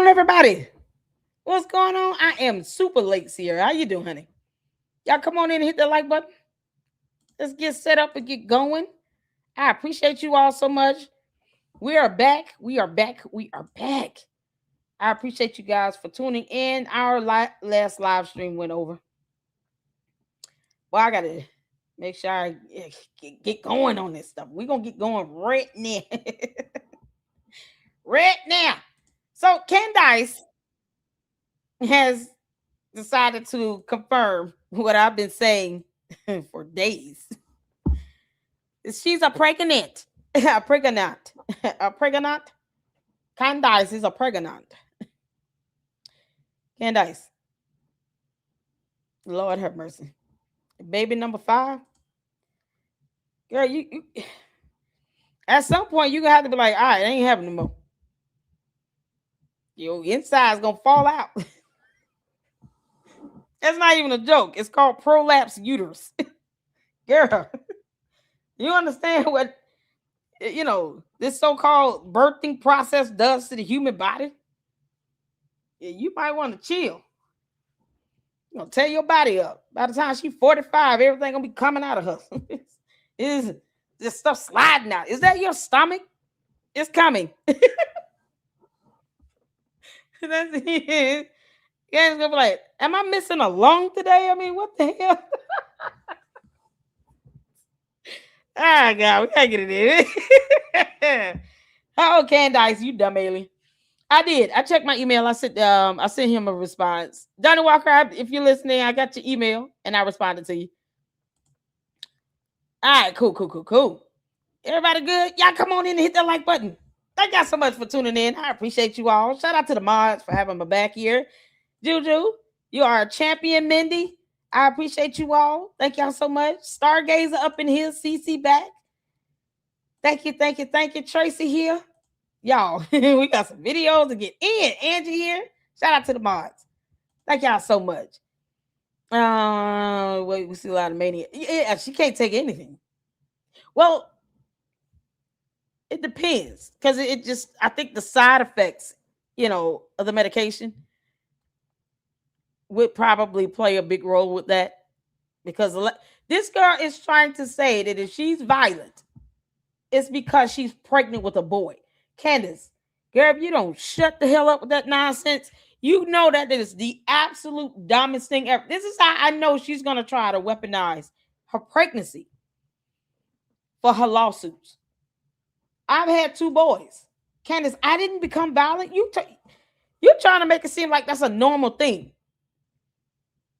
everybody? What's going on? I am super late, Sierra. How you doing, honey? Y'all come on in and hit the like button. Let's get set up and get going. I appreciate you all so much. We are back. We are back. We are back. I appreciate you guys for tuning in. Our last live stream went over. Well, I gotta make sure I get going on this stuff. We're gonna get going right now. Right now. So Candace has decided to confirm what I've been saying for days. She's a pregnant. A pregnant. A pregnant. Candace is a pregnant. Candace. Lord have mercy. Baby number 5. Girl, you at some point you're gonna have to be like, all right, it ain't happening no more. Your inside's gonna fall out. That's not even a joke. It's called prolapse uterus. Girl, you understand what this so-called birthing process does to the human body? Yeah, you might want to chill. Tear your body up. By the time she's 45, everything gonna be coming out of her. Is this stuff sliding out? Is that your stomach? It's coming. That's it. Guy's gonna be like, am I missing a lung today? I mean, what the hell? Ah, God, we gotta get it in. Oh, Candace, you dumb alien. I did. I checked my email. I sent him a response. Donnie Walker, if you're listening, I got your email and I responded to you. All right, cool. Everybody good? Y'all come on in and hit that like button. Thank y'all so much for tuning in. I appreciate you all. Shout out to the mods for having my back here. Juju, you are a champion, Mindy. I appreciate you all. Thank y'all so much. Stargazer up in here. CC back. Thank you. Tracy here. Y'all, we got some videos to get in. Angie here. Shout out to the mods. Thank y'all so much. We see a lot of mania. Yeah, she can't take anything. Well, it depends. Because I think the side effects, of the medication would probably play a big role with that. Because this girl is trying to say that if she's violent, it's because she's pregnant with a boy. Candace, girl, if you don't shut the hell up with that nonsense, you know that is the absolute dumbest thing ever. This is how I know she's going to try to weaponize her pregnancy for her lawsuits. I've had 2 boys. Candace, I didn't become violent. You're trying to make it seem like that's a normal thing.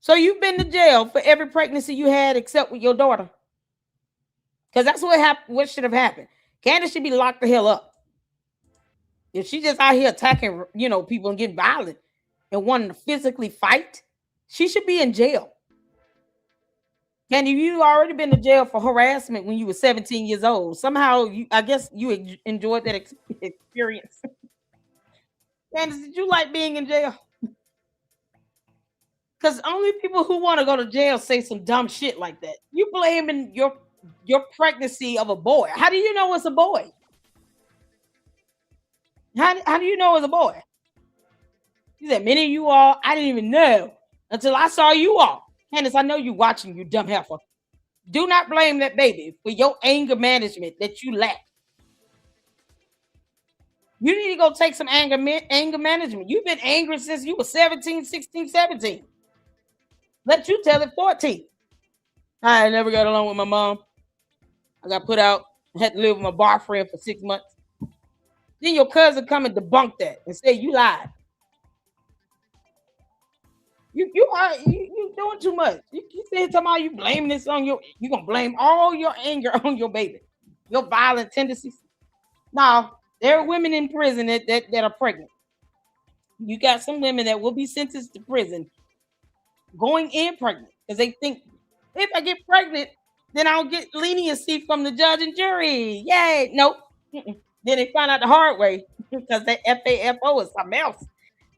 So you've been to jail for every pregnancy you had except with your daughter. Because that's what should have happened. Candace should be locked the hell up. If she just out here attacking, people and getting violent and wanting to physically fight, she should be in jail. Candy, you already been to jail for harassment when you were 17 years old. Somehow, I guess you enjoyed that experience. Candace, did you like being in jail? Because only people who want to go to jail say some dumb shit like that. You blaming your pregnancy of a boy. How do you know it's a boy? How do you know it's a boy? He said, many of you all, I didn't even know until I saw you all. Candace, I know you watching, you dumb heifer. Do not blame that baby for your anger management that you lack. You need to go take some anger management. You've been angry since you were 17, 16, 17. Let you tell it 14. I never got along with my mom. I got put out. I had to live with my boyfriend for 6 months. Then your cousin come and debunk that and say you lied. You doing too much. You said talking you blaming this on you gonna blame all your anger on your baby, your violent tendencies. Now there are women in prison that are pregnant. You got some women that will be sentenced to prison going in pregnant because they think if I get pregnant, then I'll get leniency from the judge and jury. Yay! Nope. Then they find out the hard way because that FAFO is something else.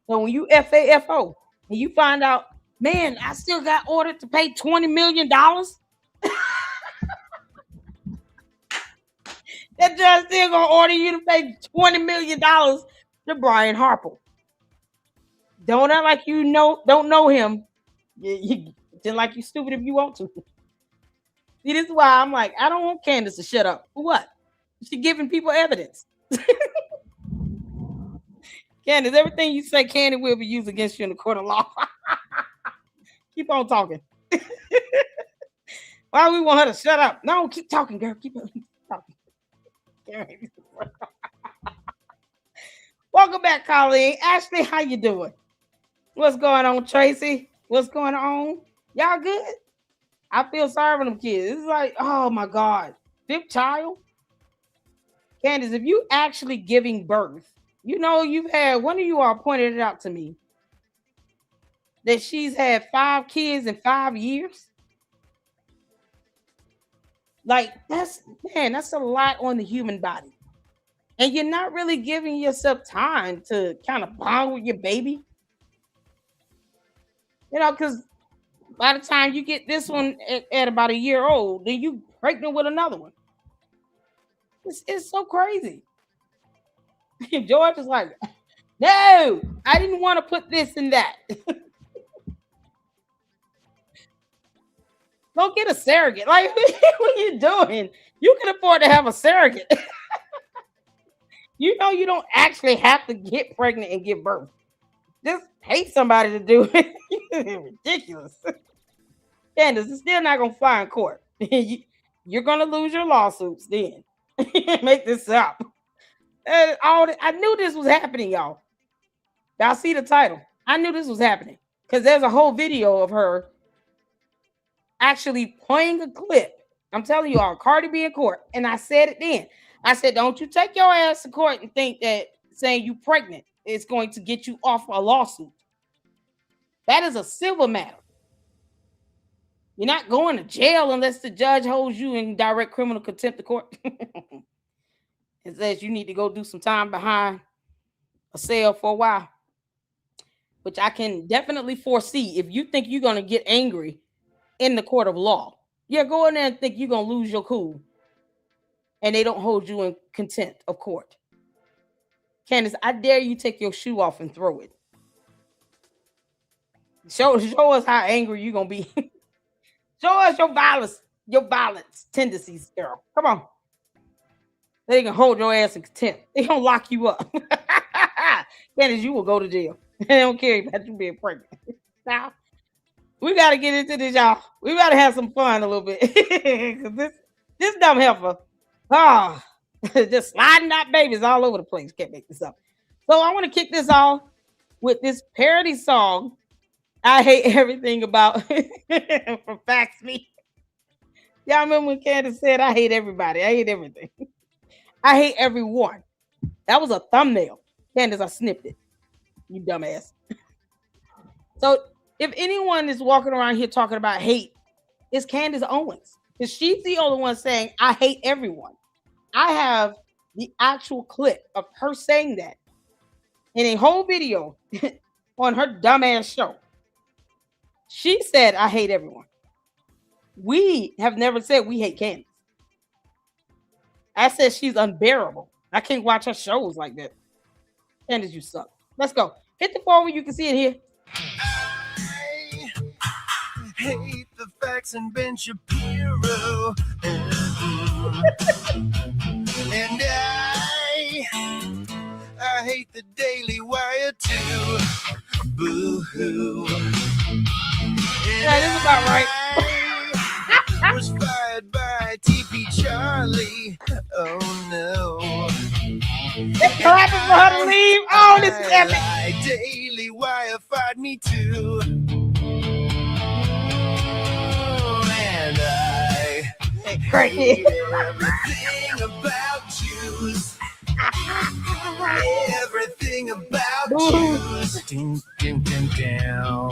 So when you FAFO and you find out, man, I still got ordered to pay $20 million. That judge still gonna order you to pay $20 million to Brian Harper. Don't act like you know, don't know him. Just like you stupid if you want to. See, this is why I'm like, I don't want Candace to shut up. For what? She giving people evidence. Candace, everything you say can and will be used against you in the court of law. Keep on talking. Why we want her to shut up? No, keep talking, girl. Keep talking. Welcome back, colleague. Ashley, how you doing? What's going on, Tracy? What's going on? Y'all good? I feel sorry for them kids. It's like, oh my God. 5th child? Candace, if you actually giving birth, you know you've had, one of you all pointed it out to me, that she's had 5 kids in 5 years. Like, that's a lot on the human body. And you're not really giving yourself time to kind of bond with your baby. You know, because by the time you get this one at about a year old, then you pregnant with another one. It's so crazy. George is like, no, I didn't want to put this and that. Don't get a surrogate. Like, what are you doing? You can afford to have a surrogate. You know you don't actually have to get pregnant and give birth. Just pay somebody to do it. Ridiculous. Candace, it's still not going to fly in court. You're going to lose your lawsuits then. Make this up. I knew this was happening, y'all. Y'all see the title. I knew this was happening because there's a whole video of her actually playing a clip. I'm telling you all, Cardi B in court. And I said it then. I said, don't you take your ass to court and think that saying you pregnant is going to get you off a lawsuit. That is a civil matter. You're not going to jail unless the judge holds you in direct criminal contempt of court. It says you need to go do some time behind a cell for a while, which I can definitely foresee. If you think you're going to get angry in the court of law, yeah, go in there and think you're going to lose your cool and they don't hold you in contempt of court. Candace, I dare you take your shoe off and throw it. Show us how angry you're going to be. Show us your violence tendencies, girl. Come on. They can hold your ass in contempt. They gonna lock you up. Candace, you will go to jail. They don't care about you being pregnant. Now, we gotta get into this, y'all. We gotta have some fun a little bit. this dumb heifer, just sliding out babies all over the place. Can't make this up. So I want to kick this off with this parody song. I hate everything about from Fax Me. Y'all remember when Candace said, I hate everybody. I hate everything. I hate everyone. That was a thumbnail. Candace, I snipped it. You dumbass. So if anyone is walking around here talking about hate, it's Candace Owens. Because she's the only one saying, I hate everyone. I have the actual clip of her saying that in a whole video on her dumbass show. She said, I hate everyone. We have never said we hate Candace. I said she's unbearable. I can't watch her shows like that. Candace, you suck. Let's go. Hit the phone where you can see it here. I hate the facts and Ben Shapiro. And I hate the Daily Wire too. Boo-hoo. Yeah, this is about right. I was fired by TP Charlie. Oh no. They're clapping for her to leave. Oh, this is epic. Daily Wire fired me too. And I hate everything about Jews. Everything about Jews. Ding, ding, ding, down.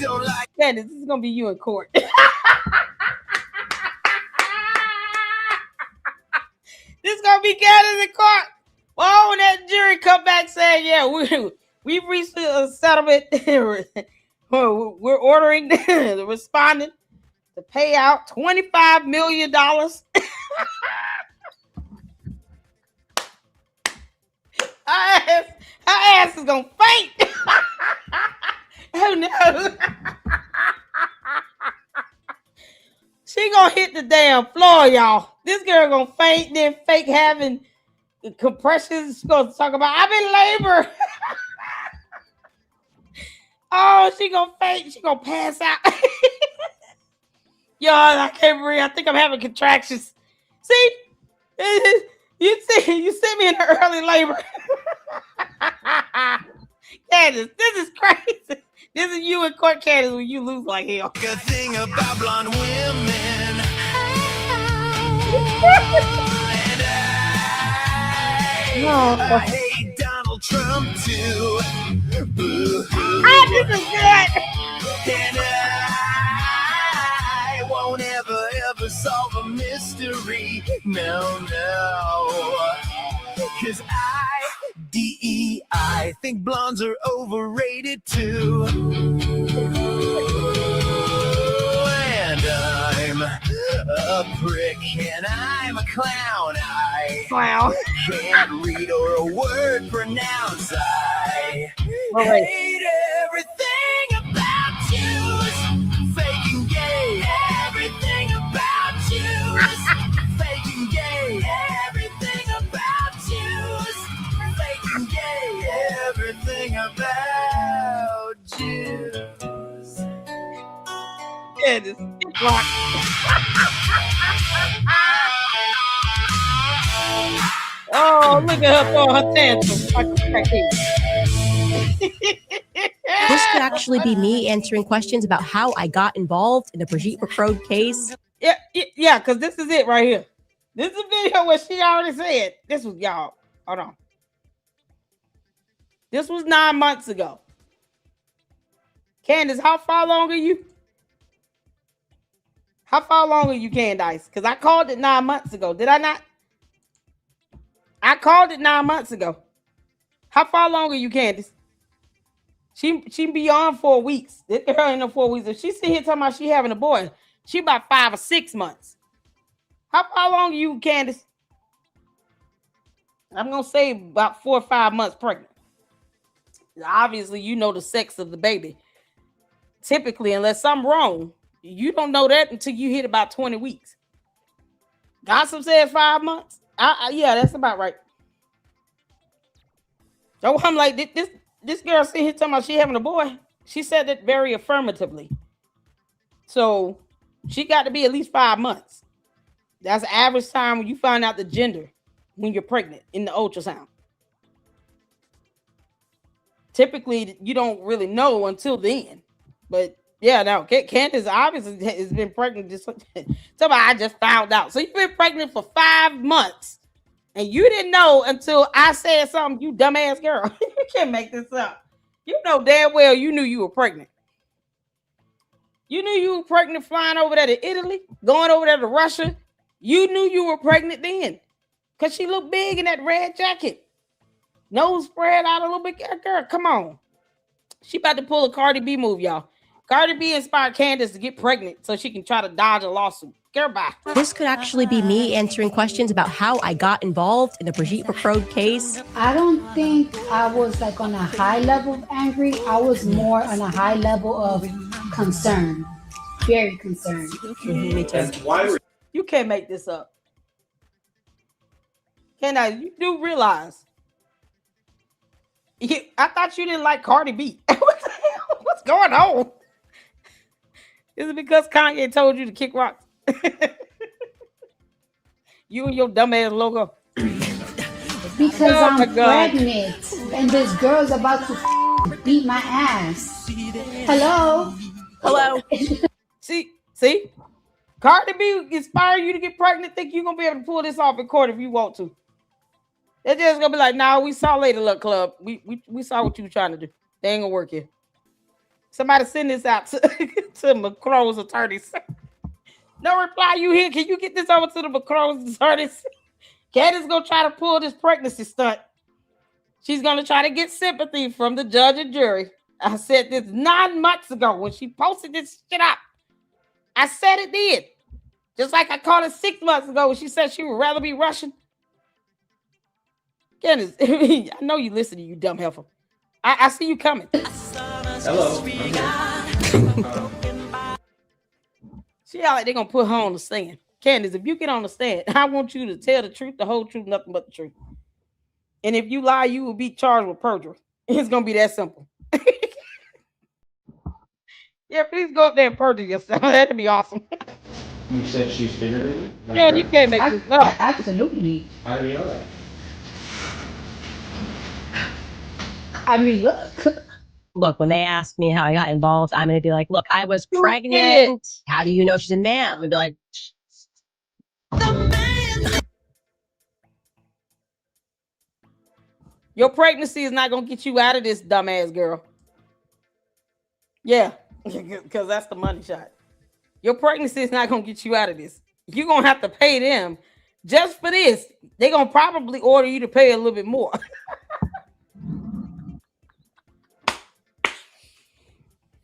Don't like Candace, this is gonna be you in court. This is gonna be Candace in court. Oh, when that jury come back saying, yeah, we've reached a settlement. We're ordering the respondent to pay out $25 million. Her ass is gonna faint. Oh no. She gonna hit the damn floor, y'all. This girl gonna faint, then fake having compressions. She gonna talk about I'm in labor. Oh, she gonna faint. She gonna pass out. Y'all, I can't breathe. I think I'm having contractions. See, you see me in the early labor. Candace, this is crazy. This is you in court, Candace, when you lose like hell. Good thing about blonde women. And I hate Donald Trump too. This is good. And I won't ever solve a mystery. No. Cause I think blondes are overrated too. And I'm a prick and I'm a clown. I can't read or a word pronounce. I hate everything about you. Faking gay. Everything about you. Faking gay. Everything about you. Faking gay. Everything about you. Candace, oh, look at her throwing her tantrum. This could actually be me answering questions about how I got involved in the Brigitte McCrode case. Yeah, because this is it right here. This is a video where she already said. This was y'all. Hold on. This was 9 months ago. Candace, how far along are you? How far along are you, Candace? Because I called it 9 months ago. Did I not? I called it 9 months ago. How far along are you, Candace? She be on 4 weeks. This girl in the 4 weeks. If she's sitting here talking about she having a boy, she about 5 or 6 months. How far along are you, Candace? I'm gonna say about 4 or 5 months pregnant. Obviously, you know the sex of the baby. Typically, unless something wrong, you don't know that until you hit about 20 weeks. Gossip said 5 months. Yeah, that's about right. So I'm like, this girl sitting here talking about she having a boy. She said it very affirmatively. So she got to be at least 5 months. That's the average time when you find out the gender when you're pregnant in the ultrasound. Typically, you don't really know until then. But yeah, now Candace obviously has been pregnant. I just found out. So you've been pregnant for 5 months, and you didn't know until I said something. You dumbass girl, you can't make this up. You know damn well you knew you were pregnant. You knew you were pregnant flying over there to Italy, going over there to Russia. You knew you were pregnant then, because she looked big in that red jacket, nose spread out a little bit. Girl, come on. She about to pull a Cardi B move, y'all. Cardi B inspired Candace to get pregnant so she can try to dodge a lawsuit. Girl, bye. This could actually be me answering questions about how I got involved in the Brigitte McCrode case. I don't think I was like on a high level of angry. I was more on a high level of concern. Very concerned. Me too. You can't make this up. Candace, you do realize. I thought you didn't like Cardi B. What the hell? What's going on? Is it because Kanye told you to kick rocks? You and your dumbass logo. Because I'm pregnant and this girl's about to beat my ass. Hello? See? Cardi B inspire you to get pregnant. Think you're going to be able to pull this off in court if you want to. They're just going to be like, nah, we saw later, look, club. We saw what you were trying to do. They ain't going to work here. Somebody send this out to McCrone's attorneys. No reply, you here. Can you get this over to the McCrone's attorneys? Candace gonna try to pull this pregnancy stunt. She's gonna try to get sympathy from the judge and jury. I said this 9 months ago when she posted this shit up. I said it did. Just like I called it 6 months ago when she said she would rather be Russian. Candace, I know you listening, you dumb heifer. I see you coming. Hello. See how like they're gonna put her on the stand. Candace, if you get on the stand, I want you to tell the truth, the whole truth, nothing but the truth. And if you lie, you will be charged with perjury. It's gonna be that simple. Yeah, please go up there and perjure yourself. That'd be awesome. You said she's bigger than you? Yeah, you can't make this up. Absolutely. How do you know that? I mean, look. Look, when they ask me how I got involved, I'm going to be like, look, I was You pregnant. did. How do you know she's a man? I'm going to be like, Your pregnancy is not gonna get you out of this, dumbass girl. Yeah, because that's the money shot. Your pregnancy is not gonna get you out of this. You're gonna have to pay them just for this. They're gonna probably order you to pay a little bit more.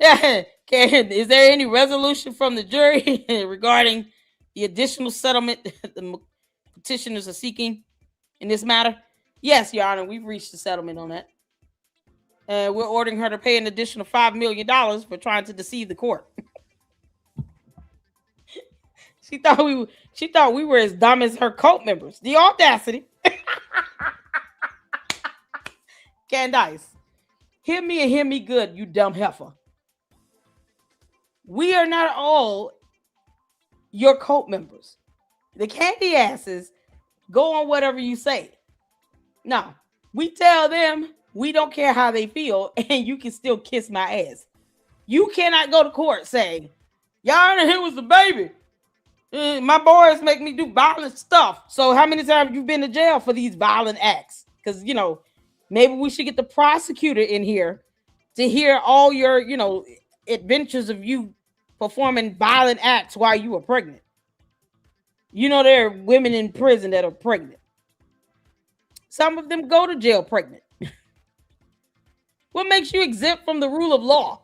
Yeah. Is there any resolution from the jury regarding the additional settlement the petitioners are seeking in this matter? Yes, Your Honor, we've reached a settlement on that. And we're ordering her to pay an additional $5 million for trying to deceive the court. She thought we were as dumb as her cult members. The audacity. Candace, hear me and hear me good, you dumb heifer. We are not all your cult members. The candy asses go on whatever you say. No, we tell them we don't care how they feel, and you can still kiss my ass. You cannot go to court saying, Your Honor, here was the baby. My boys make me do violent stuff. So how many times have you been to jail for these violent acts? Because, maybe we should get the prosecutor in here to hear all your, adventures of you performing violent acts while you were pregnant. There are women in prison that are pregnant. Some of them go to jail pregnant. What makes you exempt from the rule of law?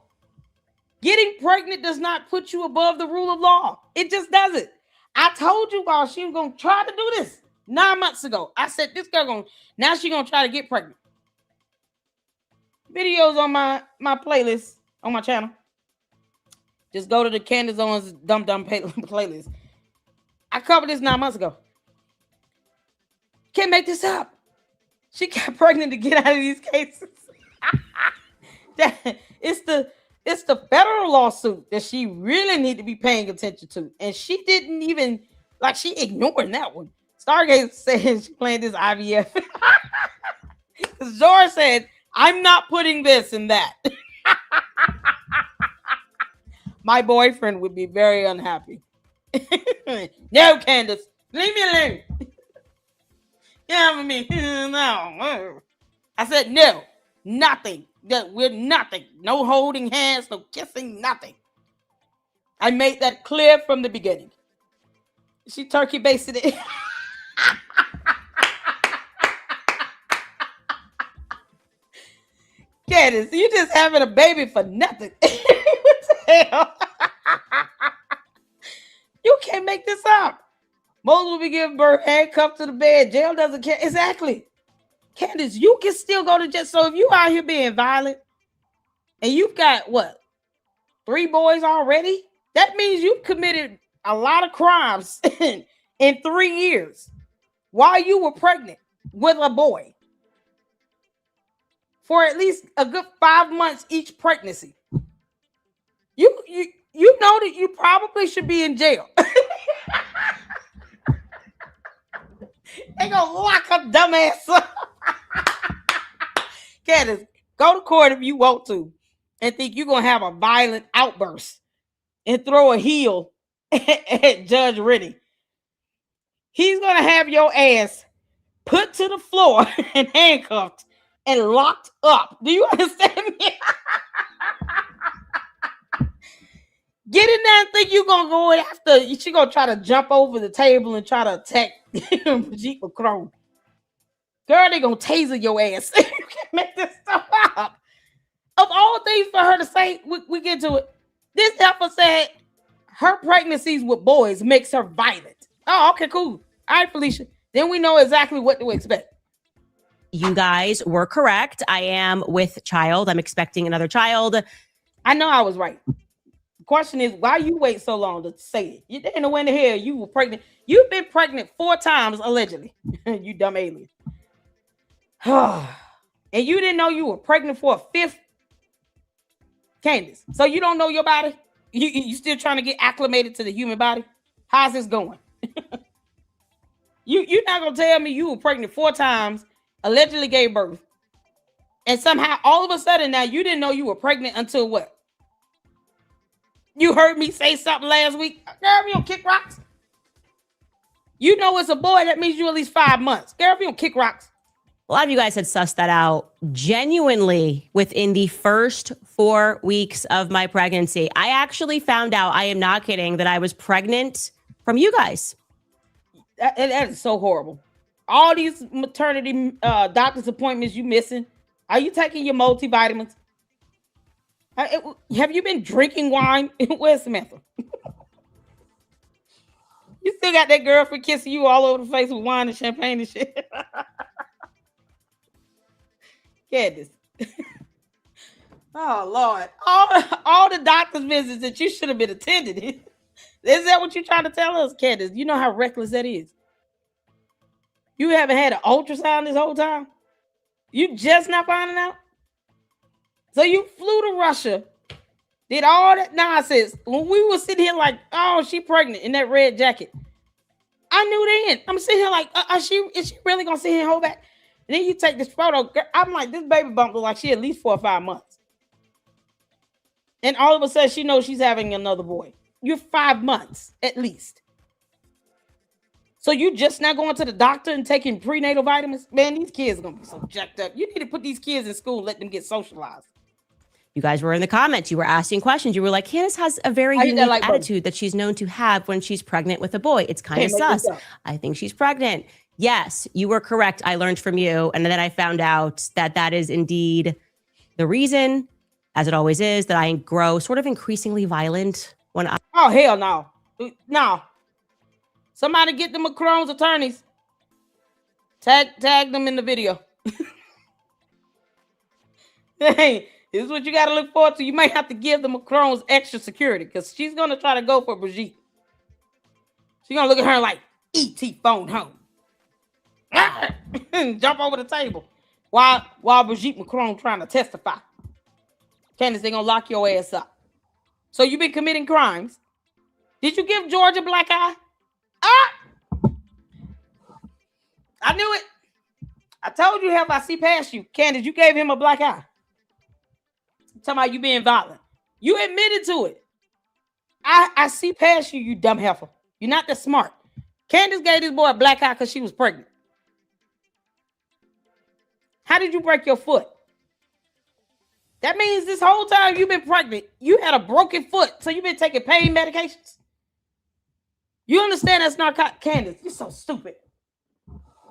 Getting pregnant does not put you above the rule of law. It just doesn't. I told you while she was going to try to do this 9 months ago. I said, this girl now she's going to try to get pregnant. Videos on my playlist, on my channel. Just go to the Candace Owens Dumb playlist. I covered this 9 months ago. Can't make this up. She got pregnant to get out of these cases. It's the federal lawsuit that she really need to be paying attention to. And she didn't even, she ignored that one. Stargate said she playing this IVF. George said, I'm not putting this and that. My boyfriend would be very unhappy. No, Candace, leave me alone. Yeah, me. No. I said no, nothing. That we're nothing. No holding hands, no kissing, nothing. I made that clear from the beginning. She turkey basted it. Candace, you just having a baby for nothing. What the hell? You can't make this up. Most will be giving birth handcuffed to the bed. Jail doesn't care. Exactly. Candace, you can still go to jail. So if you out here being violent and you've got 3 boys already, that means you've committed a lot of crimes in 3 years while you were pregnant with a boy for at least a good 5 months each pregnancy. You know that you probably should be in jail. They gonna lock her dumb ass up. Candace, go to court if you want to and think you're gonna have a violent outburst and throw a heel at Judge Rennie. He's gonna have your ass put to the floor and handcuffed and locked up. Do you understand me? Get in there and think you're gonna go after. She gonna try to jump over the table and try to attack Brigitte Macron. Girl, they gonna taser your ass. You can't make this stuff up. Of all things for her to say, we get to it. This heifer said her pregnancies with boys makes her violent. Oh, okay, cool. All right, Felicia. Then we know exactly what to expect. You guys were correct. I am with child. I'm expecting another child. I know I was right. The question is, why you wait so long to say it? You didn't know when the hell you were pregnant. You've been pregnant 4 times, allegedly. You dumb alien. And you didn't know you were pregnant for a 5th? Candace, so you don't know your body? You still trying to get acclimated to the human body? How's this going? You're not gonna tell me you were pregnant 4 times, allegedly gave birth, and somehow all of a sudden now you didn't know you were pregnant until what? You heard me say something last week. Girl, if you don't kick rocks. You know it's a boy, that means you at least 5 months. Girl, if you don't kick rocks. A lot of you guys had sussed that out genuinely within the first 4 weeks of my pregnancy. I actually found out, I am not kidding, that I was pregnant from you guys. That is so horrible. All these maternity doctor's appointments you missing. Are you taking your multivitamins? Have you been drinking wine? Where's Samantha? You still got that girlfriend kissing you all over the face with wine and champagne and shit. Candace. Oh Lord. All the doctor's visits that you should have been attending. Is that what you're trying to tell us, Candace? You know how reckless that is. You haven't had an ultrasound this whole time? You just not finding out? So you flew to Russia, did all that nonsense. When we were sitting here like, oh, she pregnant in that red jacket. I knew then. I'm sitting here like, is she really gonna sit here and hold back? And then you take this photo. I'm like, this baby bump look like she at least 4 or 5 months. And all of a sudden she knows she's having another boy. You're 5 months at least. So you just not going to the doctor and taking prenatal vitamins? Man, these kids are going to be so jacked up. You need to put these kids in school and let them get socialized. You guys were in the comments. You were asking questions. You were like, Candace has a very unique attitude that she's known to have when she's pregnant with a boy. It's kind of sus. I think she's pregnant. Yes, you were correct. I learned from you. And then I found out that that is indeed the reason, as it always is, that I grow sort of increasingly violent when I... Oh, hell no. No. Somebody get the Macron's attorneys. Tag them in the video. Hey, this is what you got to look forward to. You might have to give the Macron's extra security because she's going to try to go for Brigitte. She's going to look at her like, E.T. phone home. And jump over the table while Brigitte Macron trying to testify. Candace, they're going to lock your ass up. So you've been committing crimes. Did you give George a black eye? I knew it. I told you if I see past you. Candace, you gave him a black eye. I'm talking about you being violent. You admitted to it. I see past you, you dumb heifer. You're not that smart. Candace gave this boy a black eye because she was pregnant. How did you break your foot? That means this whole time you've been pregnant, you had a broken foot, so you've been taking pain medications. You understand that's not Candace. You're so stupid.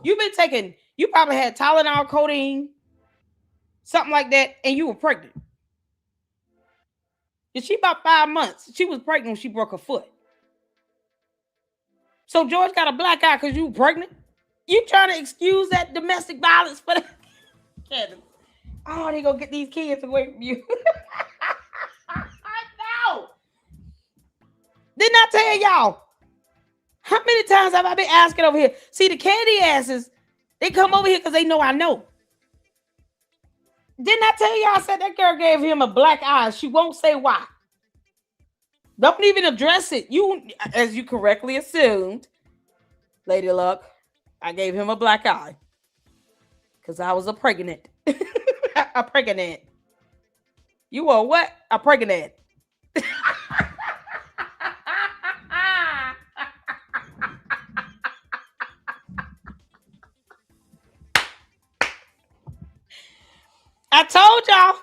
You've been taking, you probably had Tylenol, codeine, something like that, and you were pregnant. And she about 5 months. She was pregnant when she broke her foot. So George got a black eye because you were pregnant? You trying to excuse that domestic violence for that? Candace. Oh, they gonna get these kids away from you. No. Didn't I tell y'all? How many times have I been asking over here? See, the candy asses, they come over here because they know I know. Didn't I tell y'all? I said that girl gave him a black eye. She won't say why. Don't even address it. You, as you correctly assumed, Lady Luck, I gave him a black eye because I was a pregnant. A pregnant. You were what? A pregnant. I told y'all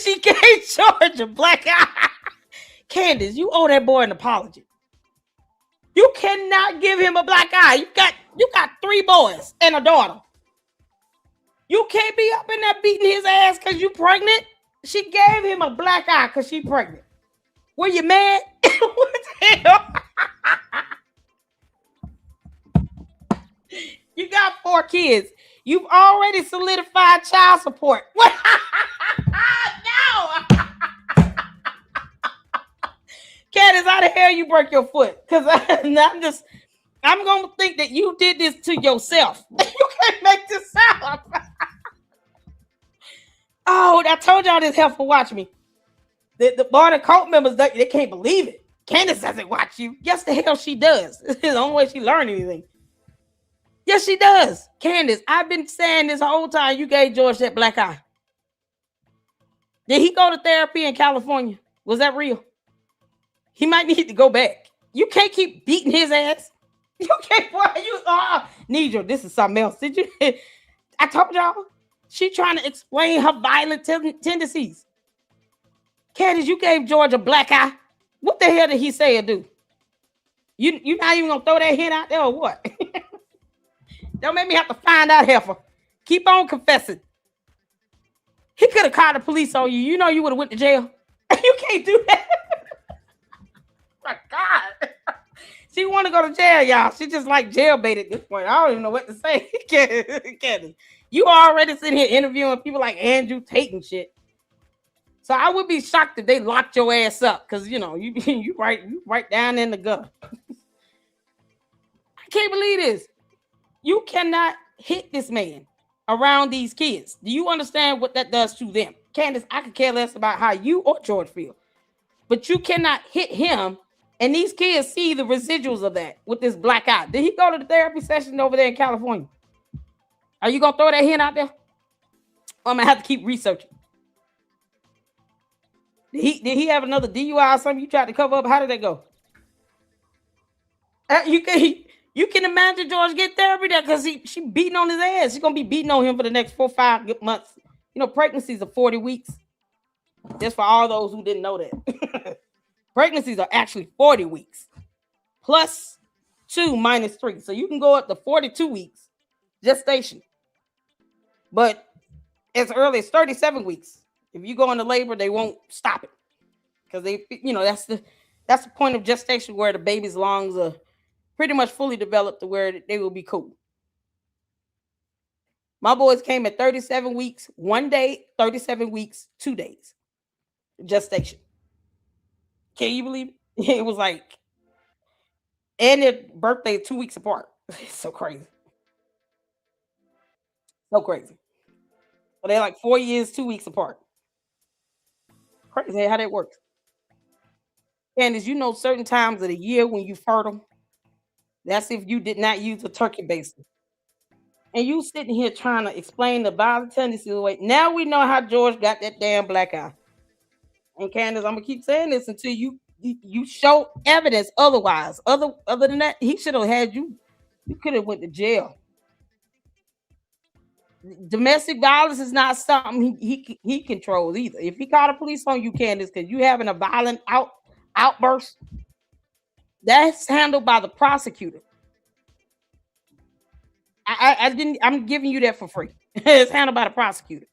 she gave George a black eye. Candace, you owe that boy an apology. You cannot give him a black eye. You got 3 boys and a daughter. You can't be up in there beating his ass because you pregnant. She gave him a black eye because she pregnant. Were you mad? What the hell? You got 4 kids. You've already solidified child support. No. Candace, how the hell you break your foot? Because I'm going to think that you did this to yourself. You can't make this sound. Oh, I told y'all this helpful. Watch me. The Barter cult members, they can't believe it. Candace doesn't watch you. Yes, the hell she does. It's the only way she learned anything. Yes, she does. Candace, I've been saying this whole time you gave George that black eye. Did he go to therapy in California? Was that real? He might need to go back. You can't keep beating his ass. You can't. Nidra, this is something else. Did you? I told y'all. She trying to explain her violent tendencies. Candace, you gave George a black eye. What the hell did he say or do? You not even gonna throw that hint out there or what? Don't make me have to find out, heifer. Keep on confessing. He could have called the police on you. You know you would have went to jail. You can't do that. My God. She want to go to jail, y'all. She just like jailbait at this point. I don't even know what to say. Candace, you already sitting here interviewing people like Andrew Tate and shit. So I would be shocked if they locked your ass up because you know you right down in the gutter. I can't believe this. You cannot hit this man around these kids. Do you understand what that does to them? Candace, I could care less about how you or George feel. But you cannot hit him, and these kids see the residuals of that with this black eye. Did he go to the therapy session over there in California? Are you going to throw that hint out there? Or I'm going to have to keep researching. Did he have another DUI or something you tried to cover up? How did that go? You can imagine George get therapy there because she beating on his ass. She's going to be beating on him for the next 4 or 5 months. You know, pregnancies are 40 weeks. Just for all those who didn't know that. Pregnancies are actually 40 weeks. Plus 2 minus 3. So you can go up to 42 weeks gestation. But as early as 37 weeks. If you go into labor, they won't stop it. Because that's the point of gestation where the baby's lungs are pretty much fully developed to where they will be cool. My boys came at 37 weeks, 1 day, 37 weeks, 2 days. Gestation. Can you believe it? It was like, and their birthday 2 weeks apart. It's so crazy. So crazy. But they're like 4 years, 2 weeks apart. Crazy how that works. And as you know, certain times of the year when you fertile, that's if you did not use a turkey baster. And you sitting here trying to explain the violent tendency away. Now we know how George got that damn black eye. And Candace, I'm gonna keep saying this until you show evidence otherwise. Other than that, he should have had you. You could have went to jail. Domestic violence is not something he controls either. If he called the police on you, Candace, because you having a violent outburst, that's handled by the prosecutor. I'm giving you that for free. It's handled by the prosecutor.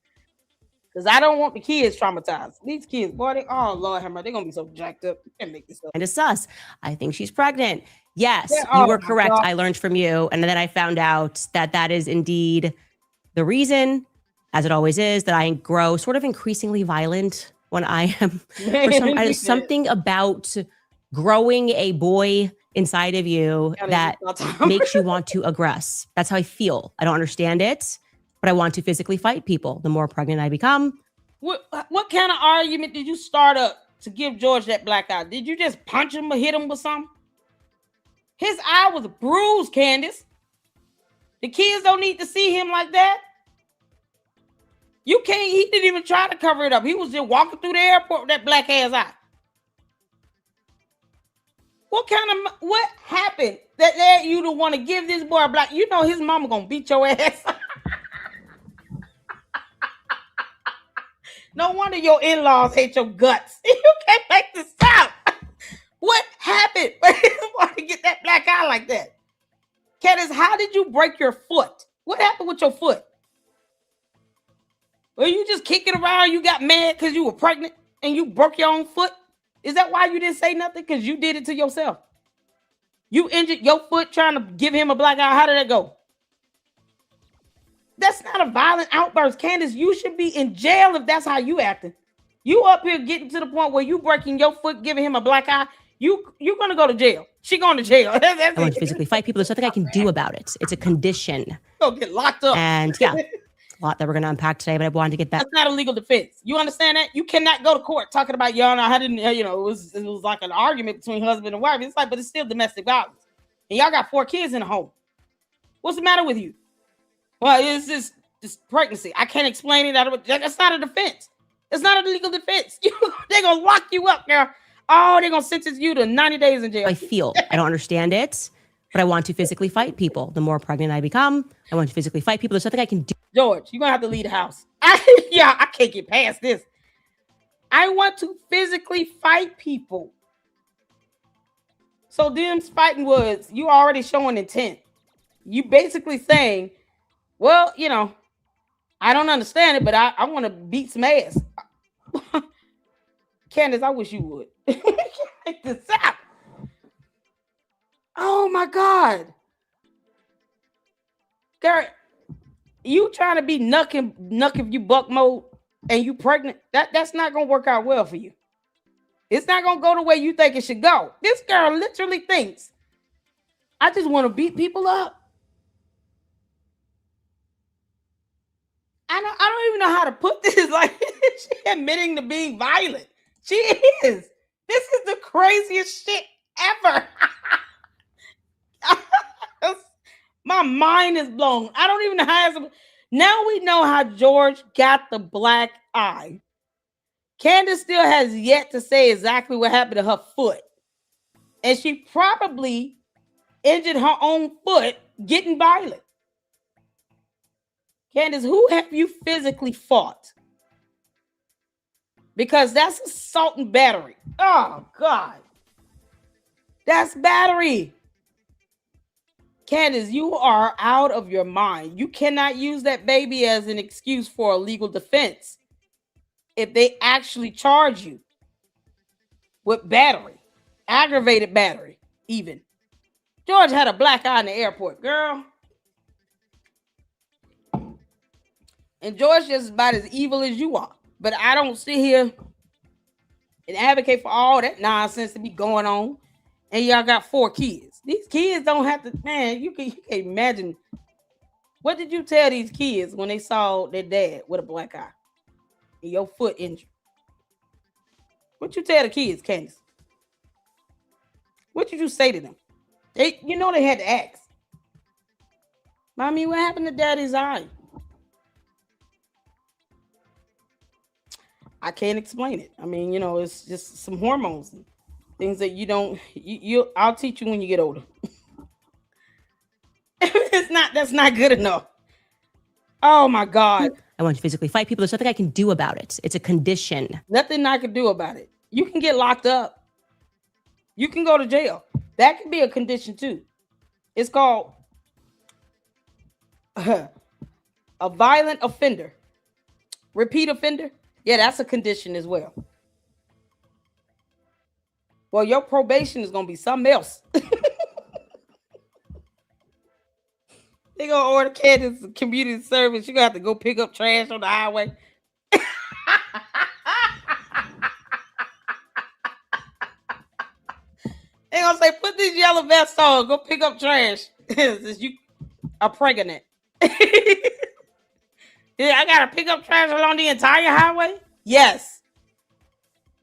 Because I don't want the kids traumatized. These kids, boy, Lord have mercy, they're going to be so jacked up. You can't make this up. And it's us. I think she's pregnant. Yes, you were correct. God. I learned from you. And then I found out that is indeed the reason, as it always is, that I grow sort of increasingly violent when I am. There's something about growing a boy inside of you that makes you want to aggress. That's how I feel. I don't understand it, but I want to physically fight people. The more pregnant I become. What kind of argument did you start up to give George that black eye? Did you just punch him or hit him with something? His eye was bruised, Candace. The kids don't need to see him like that. He didn't even try to cover it up. He was just walking through the airport with that black ass eye. What happened that led you to want to give this boy a black? You know his mama gonna beat your ass. No wonder your in-laws hate your guts. You can't make this out. What happened? Want to get that black eye like that? Candace, how did you break your foot? What happened with your foot? Were you just kicking around? You got mad because you were pregnant and you broke your own foot? Is that why you didn't say nothing? Because you did it to yourself. You injured your foot trying to give him a black eye. How did that go? That's not a violent outburst, Candace. You should be in jail if that's how you acting. You up here getting to the point where you breaking your foot, giving him a black eye. You're gonna go to jail. She going to jail. I want to physically fight people. There's nothing I can do about it. It's a condition. Go get locked up. And yeah, a lot that we're gonna unpack today, but I wanted to get that. That's not a legal defense. You understand that? You cannot go to court talking about y'all. I didn't. It was like an argument between husband and wife. It's like, but it's still domestic violence, and y'all got 4 kids in the home. What's the matter with you? Well, it's just pregnancy. I can't explain it. That's not a defense. It's not a legal defense. They're gonna lock you up, girl. Oh, they're gonna sentence you to 90 days in jail. I feel I don't understand it, but I want to physically fight people. The more pregnant I become, I want to physically fight people. There's nothing I can do. George, you're gonna have to leave the house. I can't get past this. I want to physically fight people. So them's fighting words, you already showing intent. You basically saying, well, I don't understand it, but I want to beat some ass. Candace, I wish you would. Check this out. Oh my God. Garrett, you trying to be nuck if you buck mode and you pregnant, that's not gonna work out well for you. It's not gonna go the way you think it should go. This girl literally thinks, I just want to beat people up. I don't even know how to put this. Like, she admitting to being violent. She is. This is the craziest shit ever. My mind is blown. I don't even know how. Now we know how George got the black eye. Candace still has yet to say exactly what happened to her foot. And she probably injured her own foot getting violent. Candace, who have you physically fought? Because that's assault and battery. Oh, God. That's battery. Candace, you are out of your mind. You cannot use that baby as an excuse for a legal defense if they actually charge you with battery, aggravated battery, even. George had a black eye in the airport, girl. And George is about as evil as you are. But I don't sit here and advocate for all that nonsense to be going on. And y'all got 4 kids. These kids don't have to, man, you can't imagine. What did you tell these kids when they saw their dad with a black eye and your foot injured? What you tell the kids, Candace? What did you say to them? They had to ask. Mommy, what happened to daddy's eye? I can't explain it. I mean, it's just some hormones and things that I'll teach you when you get older. That's not good enough. Oh my God. I want to physically fight people. There's nothing I can do about it. It's a condition. Nothing I can do about it. You can get locked up. You can go to jail. That could be a condition too. It's called a violent offender. Repeat offender. Yeah, that's a condition as well. Well, your probation is going to be something else. They're going to order Candace community service. You're going to have to go pick up trash on the highway. They're going to say, put this yellow vest on. Go pick up trash. Since you are pregnant. Yeah, I got to pick up trash along the entire highway? Yes.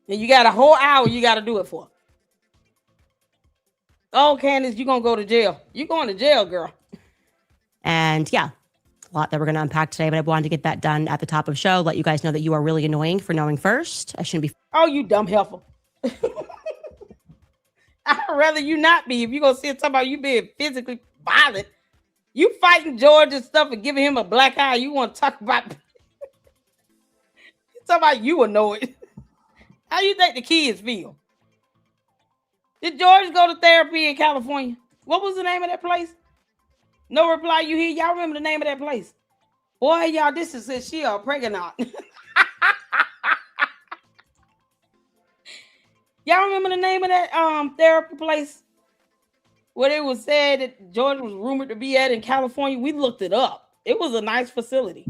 And you got a whole hour you got to do it for. Oh, Candace, you're going to go to jail. You're going to jail, girl. And yeah, a lot that we're going to unpack today, but I wanted to get that done at the top of the show. Let you guys know that you are really annoying for knowing first. I shouldn't be. Oh, you dumb heifer. I'd rather you not be. If you're going to sit talking about you being physically violent, you fighting George and stuff and giving him a black eye. You want to talk about... Talk about you annoyed. How you think the kids feel? Did George go to therapy in California? What was the name of that place? No reply, you hear? Y'all remember the name of that place? Boy, y'all, this is she a pregnant. Y'all remember the name of that therapy place? Where it was said that George was rumored to be at in California? We looked it up. It was a nice facility.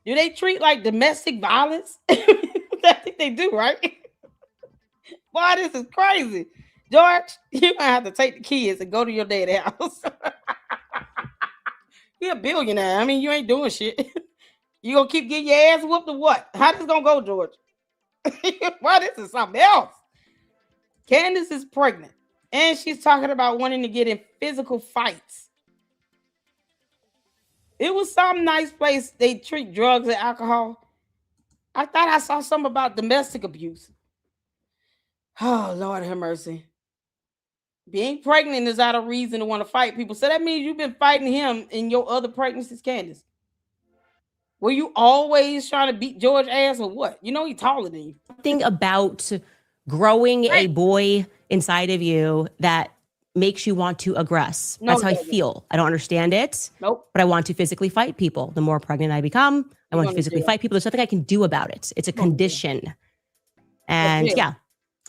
Do they treat like domestic violence? I think they do, right? Boy, this is crazy. George, you might have to take the kids and go to your dad's house. You're a billionaire. I mean, you ain't doing shit. You gonna keep getting your ass whooped or what? How this gonna go, George? Well, this is something else. Candace is pregnant, and she's talking about wanting to get in physical fights. It was some nice place they treat drugs and alcohol. I thought I saw something about domestic abuse. Oh, Lord have mercy. Being pregnant is not a reason to want to fight people. So that means you've been fighting him in your other pregnancies, Candace. Were you always trying to beat George's ass or what? You know he's taller than you. Something about growing a boy inside of you that makes you want to aggress. No, that's how I feel. I don't understand it. Nope. But I want to physically fight people. The more pregnant I become, I want to physically fight people. There's nothing I can do about it. It's a condition. And yeah,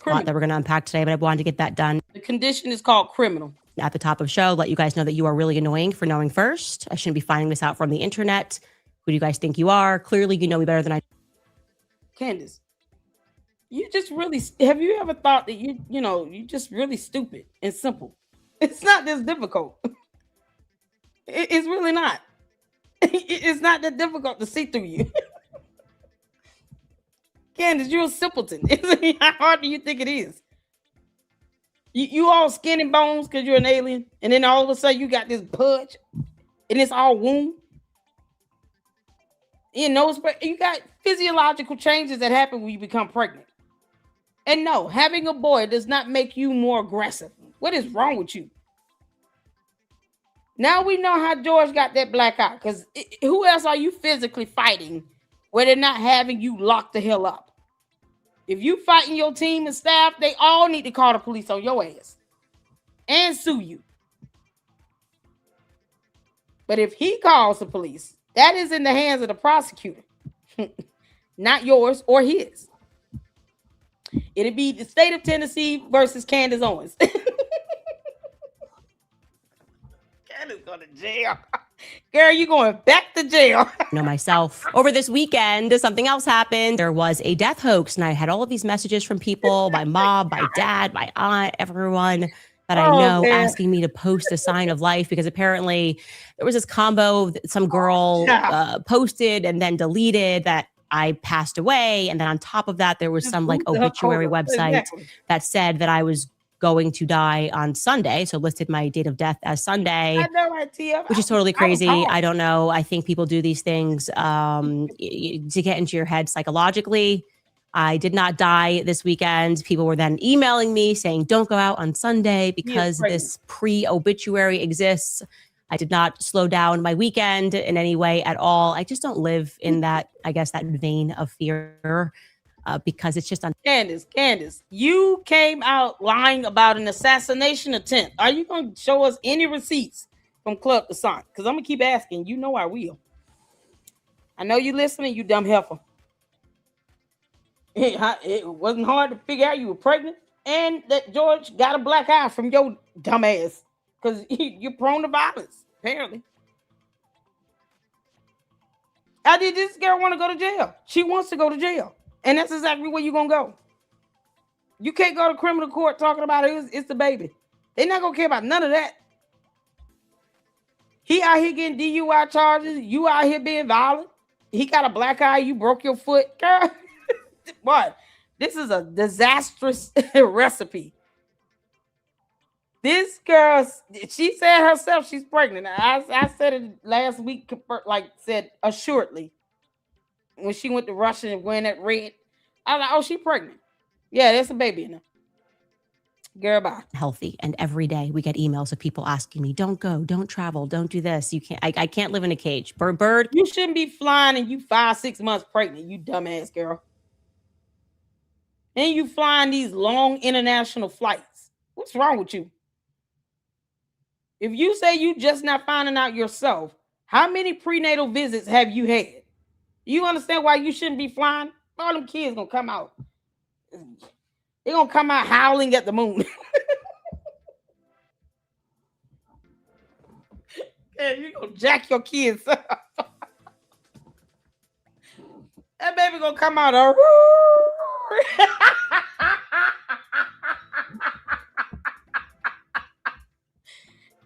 a lot that we're going to unpack today, but I wanted to get that done. The condition is called criminal. At the top of the show, let you guys know that you are really annoying for knowing first. I shouldn't be finding this out from the internet. Who do you guys think you are? Clearly, you know me better than I do. Candace, you just really, have you ever thought that you just really stupid and simple? It's not this difficult. It's really not. It's not that difficult to see through you. Candace, you're a simpleton. How hard do you think it is? You all skin and bones because you're an alien, and then all of a sudden you got this pudge, and it's all wound. You know, you got physiological changes that happen when you become pregnant. And no, having a boy does not make you more aggressive. What is wrong with you? Now we know how George got that black eye, because who else are you physically fighting where they're not having you locked the hell up? If you fighting your team and staff, they all need to call the police on your ass and sue you. But if he calls the police, that is in the hands of the prosecutor, not yours or his. It'd be the state of Tennessee versus Candace Owens. Candace going to jail. Girl, you going back to jail. Know myself. Over this weekend, something else happened. There was a death hoax, and I had all of these messages from people, my mom, my dad, my aunt, everyone that I know asking me to post a sign of life, because apparently there was this combo that some girl posted and then deleted that I passed away. And then on top of that, there was some like obituary website that said that I was going to die on Sunday. So listed my date of death as Sunday, which is totally crazy. I don't know. I think people do these things to get into your head psychologically. I did not die this weekend. People were then emailing me saying, don't go out on Sunday because this pre-obituary exists. I did not slow down my weekend in any way at all. I just don't live in that, I guess, that vein of fear because it's just Candace, you came out lying about an assassination attempt. Are you going to show us any receipts from Club to Son? Because I'm going to keep asking. You know I will. I know you listening, you dumb heifer. It wasn't hard to figure out you were pregnant and that George got a black eye from your dumb ass because you're prone to violence, apparently. How did this girl want to go to jail? She wants to go to jail. And that's exactly where you're going to go. You can't go to criminal court talking about it's the baby. They're not going to care about none of that. He out here getting DUI charges. You out here being violent. He got a black eye. You broke your foot. Girl. What? This is a disastrous recipe. This girl, she said herself she's pregnant. I said it last week, said assuredly. When she went to Russia and wearing that red, I was like, oh, she pregnant. Yeah, there's a baby in her. Girl, bye. Healthy. And every day we get emails of people asking me, don't go, don't travel, don't do this. You can't, I can't live in a cage. Bird. You shouldn't be flying and you 5-6 months pregnant, you dumbass girl. And you flying these long international flights. What's wrong with you? If you say you just not finding out yourself, how many prenatal visits have you had? You understand why you shouldn't be flying? All them kids gonna come out. They're gonna come out howling at the moon. Yeah, you gonna jack your kids. That baby gonna come out.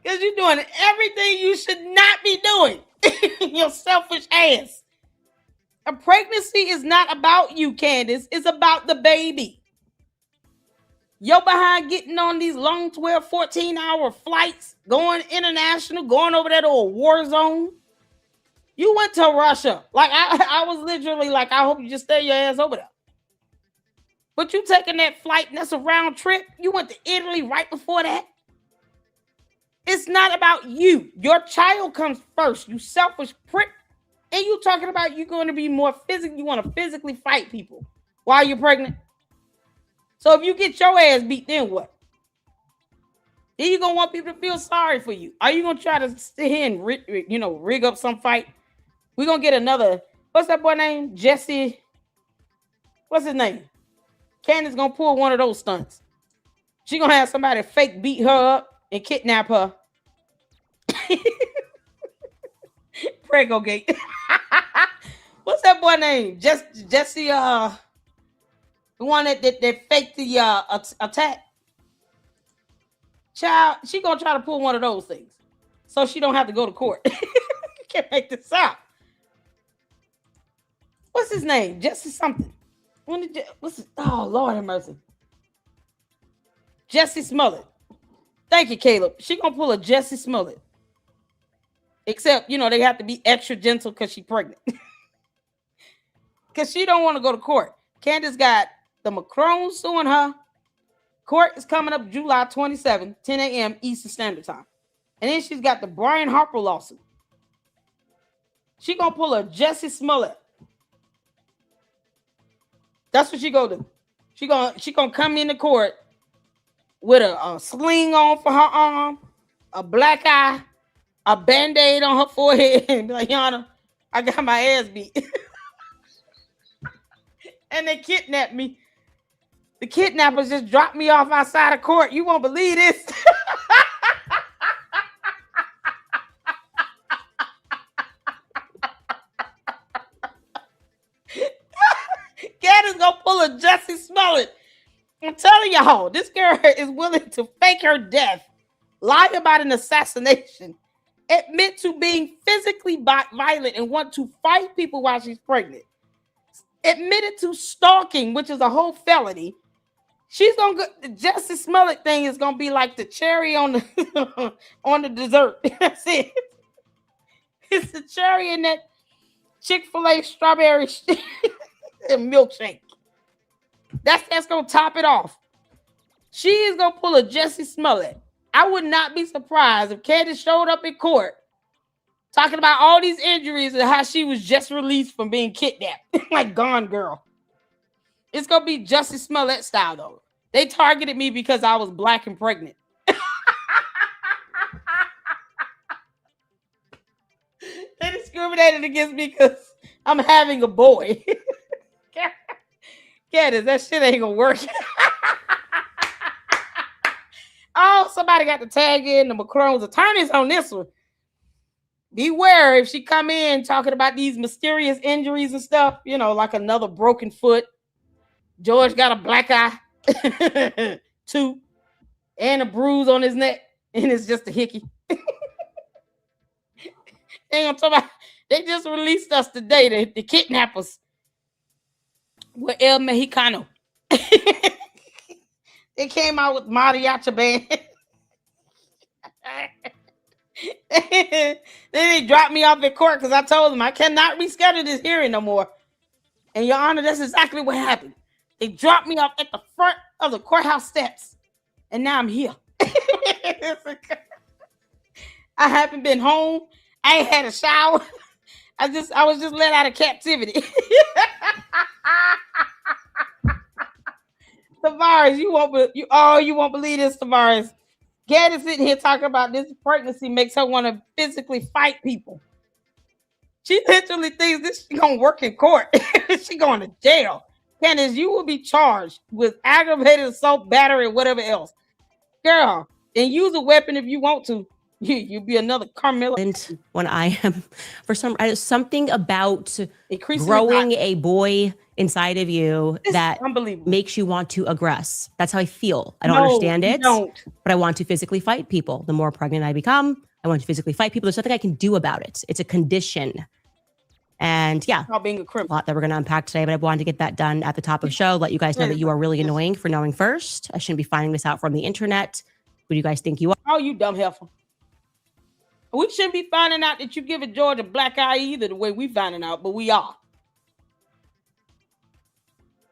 Because you're doing everything you should not be doing. Your selfish ass. A pregnancy is not about you, Candace. It's about the baby. You're behind getting on these long 12, 14-hour flights, going international, going over there to a war zone. You went to Russia. Like, I was literally like, I hope you just stay your ass over there. But you taking that flight, and that's a round trip. You went to Italy right before that. It's not about you. Your child comes first, you selfish prick. And you talking about you going to be more physical. You want to physically fight people while you're pregnant. So if you get your ass beat, then what? Then you going to want people to feel sorry for you. Are you going to try to sit here and rig up some fight? We're going to get another, what's that boy name? Jesse. What's his name? Candace going to pull one of those stunts. She going to have somebody fake beat her up and kidnap her. Prego Gate. What's that boy name? Jesse, the one that faked the attack. Child, she gonna try to pull one of those things, so she don't have to go to court. Can't make this up. What's his name? Jesse something. Oh Lord have mercy. Jesse Smollett. Thank you, Caleb. She gonna pull a Jesse Smollett. Except, they have to be extra gentle because she's pregnant. Because she don't want to go to court. Candace got the Macron suing her. Court is coming up July 27, 10 a.m. Eastern Standard Time. And then she's got the Brian Harper lawsuit. She gonna pull a Jesse Smollett. That's what she gonna do. She gonna come into court with a sling on for her arm, a black eye, a Band-Aid on her forehead, and be like, Yana, I got my ass beat. And they kidnapped me. The kidnappers just dropped me off outside of court. You won't believe this. Candace gonna pull a Jesse Smollett. I'm telling y'all, this girl is willing to fake her death, lie about an assassination, admit to being physically violent and want to fight people while she's pregnant, admitted to stalking, which is a whole felony. She's gonna go, the Jesse Smollett thing is gonna be like the cherry on the on the dessert. That's it. It's the cherry in that Chick-fil-A strawberry milkshake. That's gonna top it off. She is gonna pull a Jesse Smollett. I would not be surprised if Candace showed up in court talking about all these injuries and how she was just released from being kidnapped. Like Gone Girl. It's going to be Jesse Smollett style, though. They targeted me because I was black and pregnant. They discriminated against me because I'm having a boy. Candace, that shit ain't going to work. Oh, somebody got to tag in the Macron's attorneys on this one. Beware if she come in talking about these mysterious injuries and stuff, like another broken foot. George got a black eye, 2, and a bruise on his neck, and it's just a hickey. They just released us today, the kidnappers with El Mexicano. They came out with mariachi band. Then they dropped me off in court because I told them I cannot reschedule this hearing no more. And Your Honor, that's exactly what happened. They dropped me off at the front of the courthouse steps. And now I'm here. I haven't been home. I ain't had a shower. I was just let out of captivity. Tavares, you won't believe this, Tavares. Candace sitting here talking about this pregnancy makes her want to physically fight people. She literally thinks this she gonna work in court. She going to jail. Candace, you will be charged with aggravated assault, battery, and whatever else. Girl, and use a weapon if you want to. You be another Carmilla. And when I am, something about Increasing growing a boy inside of you It's that unbelievable. makes you want to aggress. That's how I feel. I don't No, understand you it, don't. but I want to physically fight people. The more pregnant I become, I want to physically fight people. There's nothing I can do about it. It's a condition. And yeah, Not being a a criminal. lot that we're going to unpack today, but I wanted to get that done at the top of the show. Let you guys know that you are really annoying for knowing first. I shouldn't be finding this out from the internet. Who do you guys think you are? Oh, you dumb heifer. We shouldn't be finding out that you give a George a black eye either the way we finding out, but we are.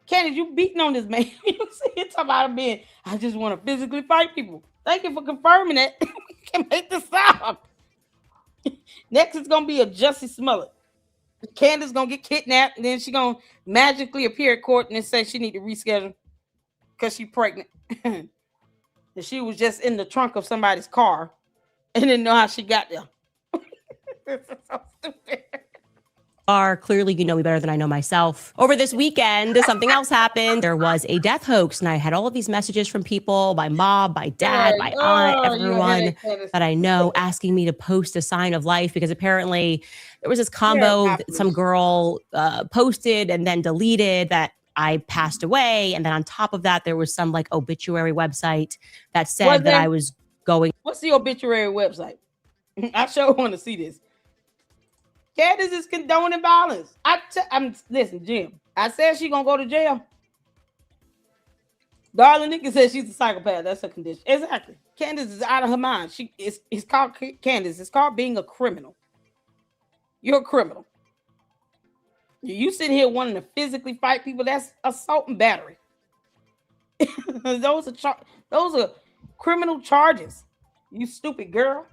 Candace, you beating on this man. You see, it's about him being, I just want to physically fight people. Thank you for confirming that. We can make this up. Next is going to be a Jussie Smollett. Candace going to get kidnapped, and then she going to magically appear at court and then say she need to reschedule because she's pregnant. And she was just in the trunk of somebody's car and didn't know how she got there. This is so stupid. Are clearly you know me better than I know myself. Over this weekend, something else happened. There was a death hoax, and I had all of these messages from people, my mom, my dad, my aunt, everyone that I know asking me to post a sign of life because apparently there was this combo some girl posted and then deleted that I passed away, and then on top of that there was some like obituary website that said that I was going. What's the obituary website? I sure want to see this. Candace is condoning violence. Listen, Jim. I said she gonna go to jail. Darling Nikki says she's a psychopath. That's her condition. Exactly. Candace is out of her mind. It's called Candace. It's called being a criminal. You're a criminal. You sitting here wanting to physically fight people. That's assault and battery. Those are criminal charges. You stupid girl.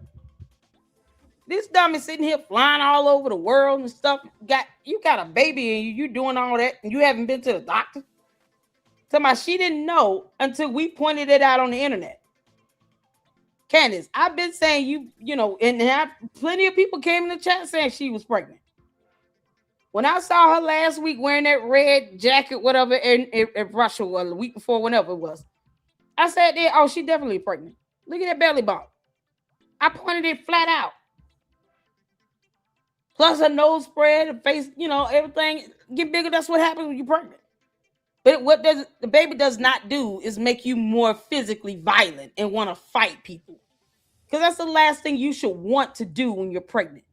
This dummy sitting here flying all over the world and stuff. You got a baby and you doing all that and you haven't been to the doctor. Somebody she didn't know until we pointed it out on the internet. Candace, I've been saying you know, and plenty of people came in the chat saying she was pregnant. When I saw her last week wearing that red jacket, whatever, in Russia, or the week before, whenever it was, I said, "Oh, she definitely pregnant. Look at that belly bump." I pointed it flat out. Plus her nose spread, her face, you know, everything get bigger. That's what happens when you're pregnant. But what the baby does not do is make you more physically violent and want to fight people. Because that's the last thing you should want to do when you're pregnant.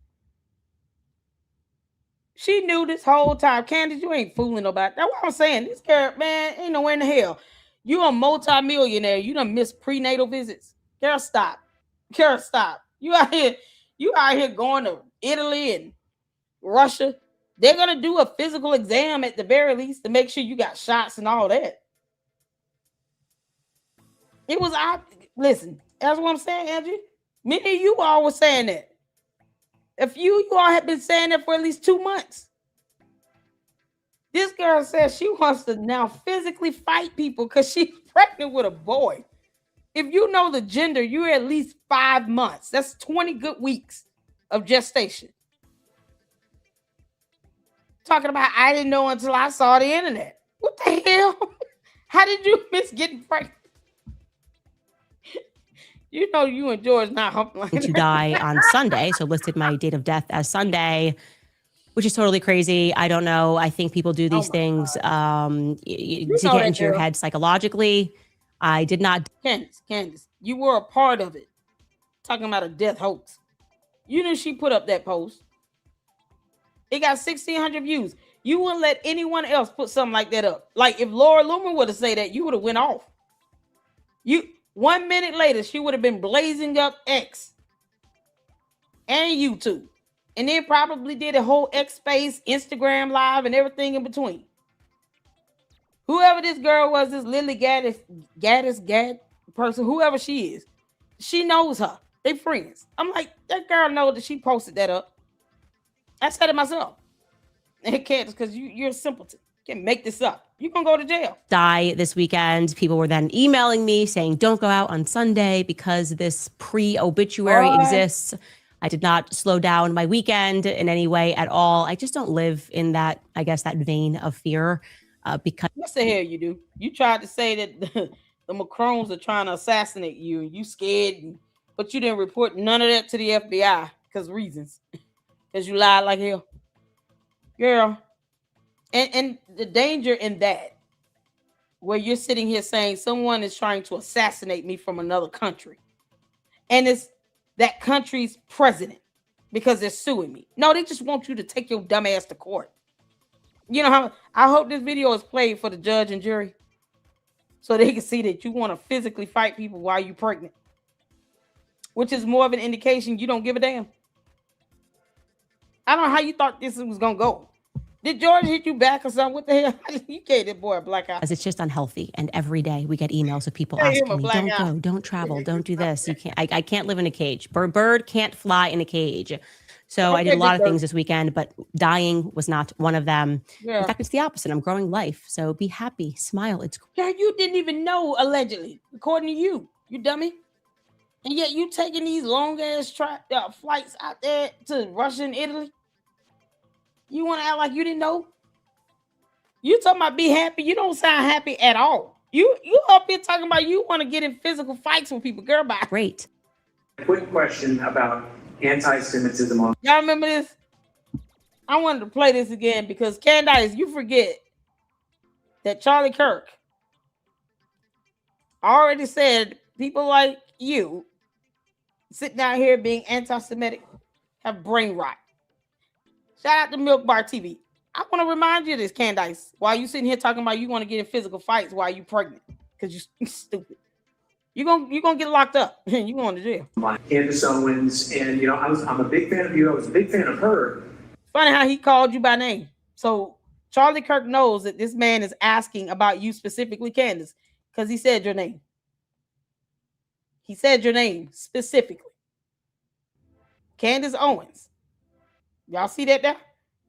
She knew this whole time. Candace, you ain't fooling nobody. That's what I'm saying. This girl, man, ain't nowhere in the hell. You a multi-millionaire. You done missed prenatal visits. Girl, stop. Girl, stop. You out here going to Italy and Russia. They're going to do a physical exam at the very least to make sure you got shots and all that. Listen, that's what I'm saying, Angie. Many of you all were saying that. If you all have been saying that for at least 2 months. This girl says she wants to now physically fight people because she's pregnant with a boy. If you know the gender, you're at least 5 months. That's 20 good weeks of gestation. Talking about I didn't know until I saw the internet. What the hell? How did you miss getting pregnant? You know you and George not humping like to die on Sunday, so listed my date of death as Sunday, which is totally crazy. I don't know. I think people do these things to get into your head psychologically. I did not. Candace, you were a part of it. Talking about a death hoax. You knew she put up that post. It got 1,600 views. You wouldn't let anyone else put something like that up. Like if Laura Loomer would have said that, you would have went off. 1 minute later, she would have been blazing up X and YouTube. And then probably did a whole X Space, Instagram Live, and everything in between. Whoever this girl was, this Lily Gaddis person, whoever she is, she knows her. They friends. I'm like, that girl knows that she posted that up. I said it myself. And it can't, because you're a simpleton. You can't make this up. You're going to go to jail. Die this weekend. People were then emailing me saying, don't go out on Sunday because this pre-obituary exists. I did not slow down my weekend in any way at all. I just don't live in that, I guess, that vein of fear because... What the hell you do? You tried to say that the Macrons are trying to assassinate you and you scared and but you didn't report none of that to the FBI because reasons. Because you lied like hell. Girl. And the danger in that, where you're sitting here saying someone is trying to assassinate me from another country. And it's that country's president because they're suing me. No, they just want you to take your dumb ass to court. You know how I hope this video is played for the judge and jury so they can see that you want to physically fight people while you're pregnant, which is more of an indication you don't give a damn. I don't know how you thought this was going to go. Did George hit you back or something? What the hell? You gave that boy a black eye. As it's just unhealthy. And every day we get emails of people asking me, don't go, don't travel, don't do this. You can't. I can't live in a cage. Bird can't fly in a cage. So I did a lot of things this weekend, but dying was not one of them. Yeah. In fact, it's the opposite. I'm growing life. So be happy, smile. It's yeah. You didn't even know, allegedly, according to you, you dummy. And yet you taking these long ass flights out there to Russia and Italy. You want to act like you didn't know? You talking about be happy? You don't sound happy at all. You up here talking about you want to get in physical fights with people. Girl, bye. Great. Quick question about anti-Semitism. Y'all remember this? I wanted to play this again because Candace, you forget that Charlie Kirk already said people like you sitting out here being anti-Semitic have brain rot. Shout out to Milk Bar TV. I want to remind you of this, Candace. While you sitting here talking about you want to get in physical fights while you pregnant, because you stupid. You're gonna get locked up and you going to jail. Candace Owens, and I'm a big fan of you. I was a big fan of her. Funny how he called you by name. So Charlie Kirk knows that this man is asking about you specifically, Candace, because he said your name. He said your name specifically. Candace Owens. Y'all see that there?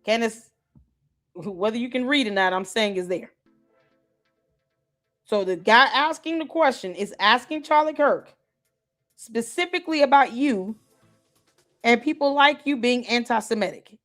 Candace, whether you can read or not, I'm saying is there. So the guy asking the question is asking Charlie Kirk specifically about you and people like you being anti-Semitic.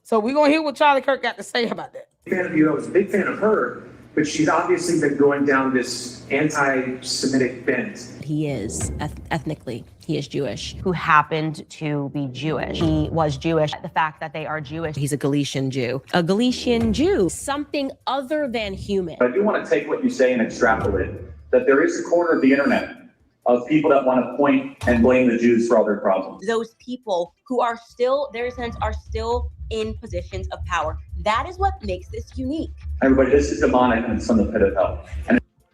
So we're going to hear what Charlie Kirk got to say about that. Fan of you. I was a big fan of her, but she's obviously been going down this anti-Semitic bent. He is ethnically, he is Jewish. Who happened to be Jewish. He was Jewish. The fact that they are Jewish. He's a Galician Jew. A Galician Jew. Something other than human. I do want to take what you say and extrapolate that there is a corner of the internet of people that want to point and blame the Jews for all their problems. Those people who are still, their sense, are still in positions of power. That is what makes this unique. Everybody, this is demonic and it's from the pit of hell.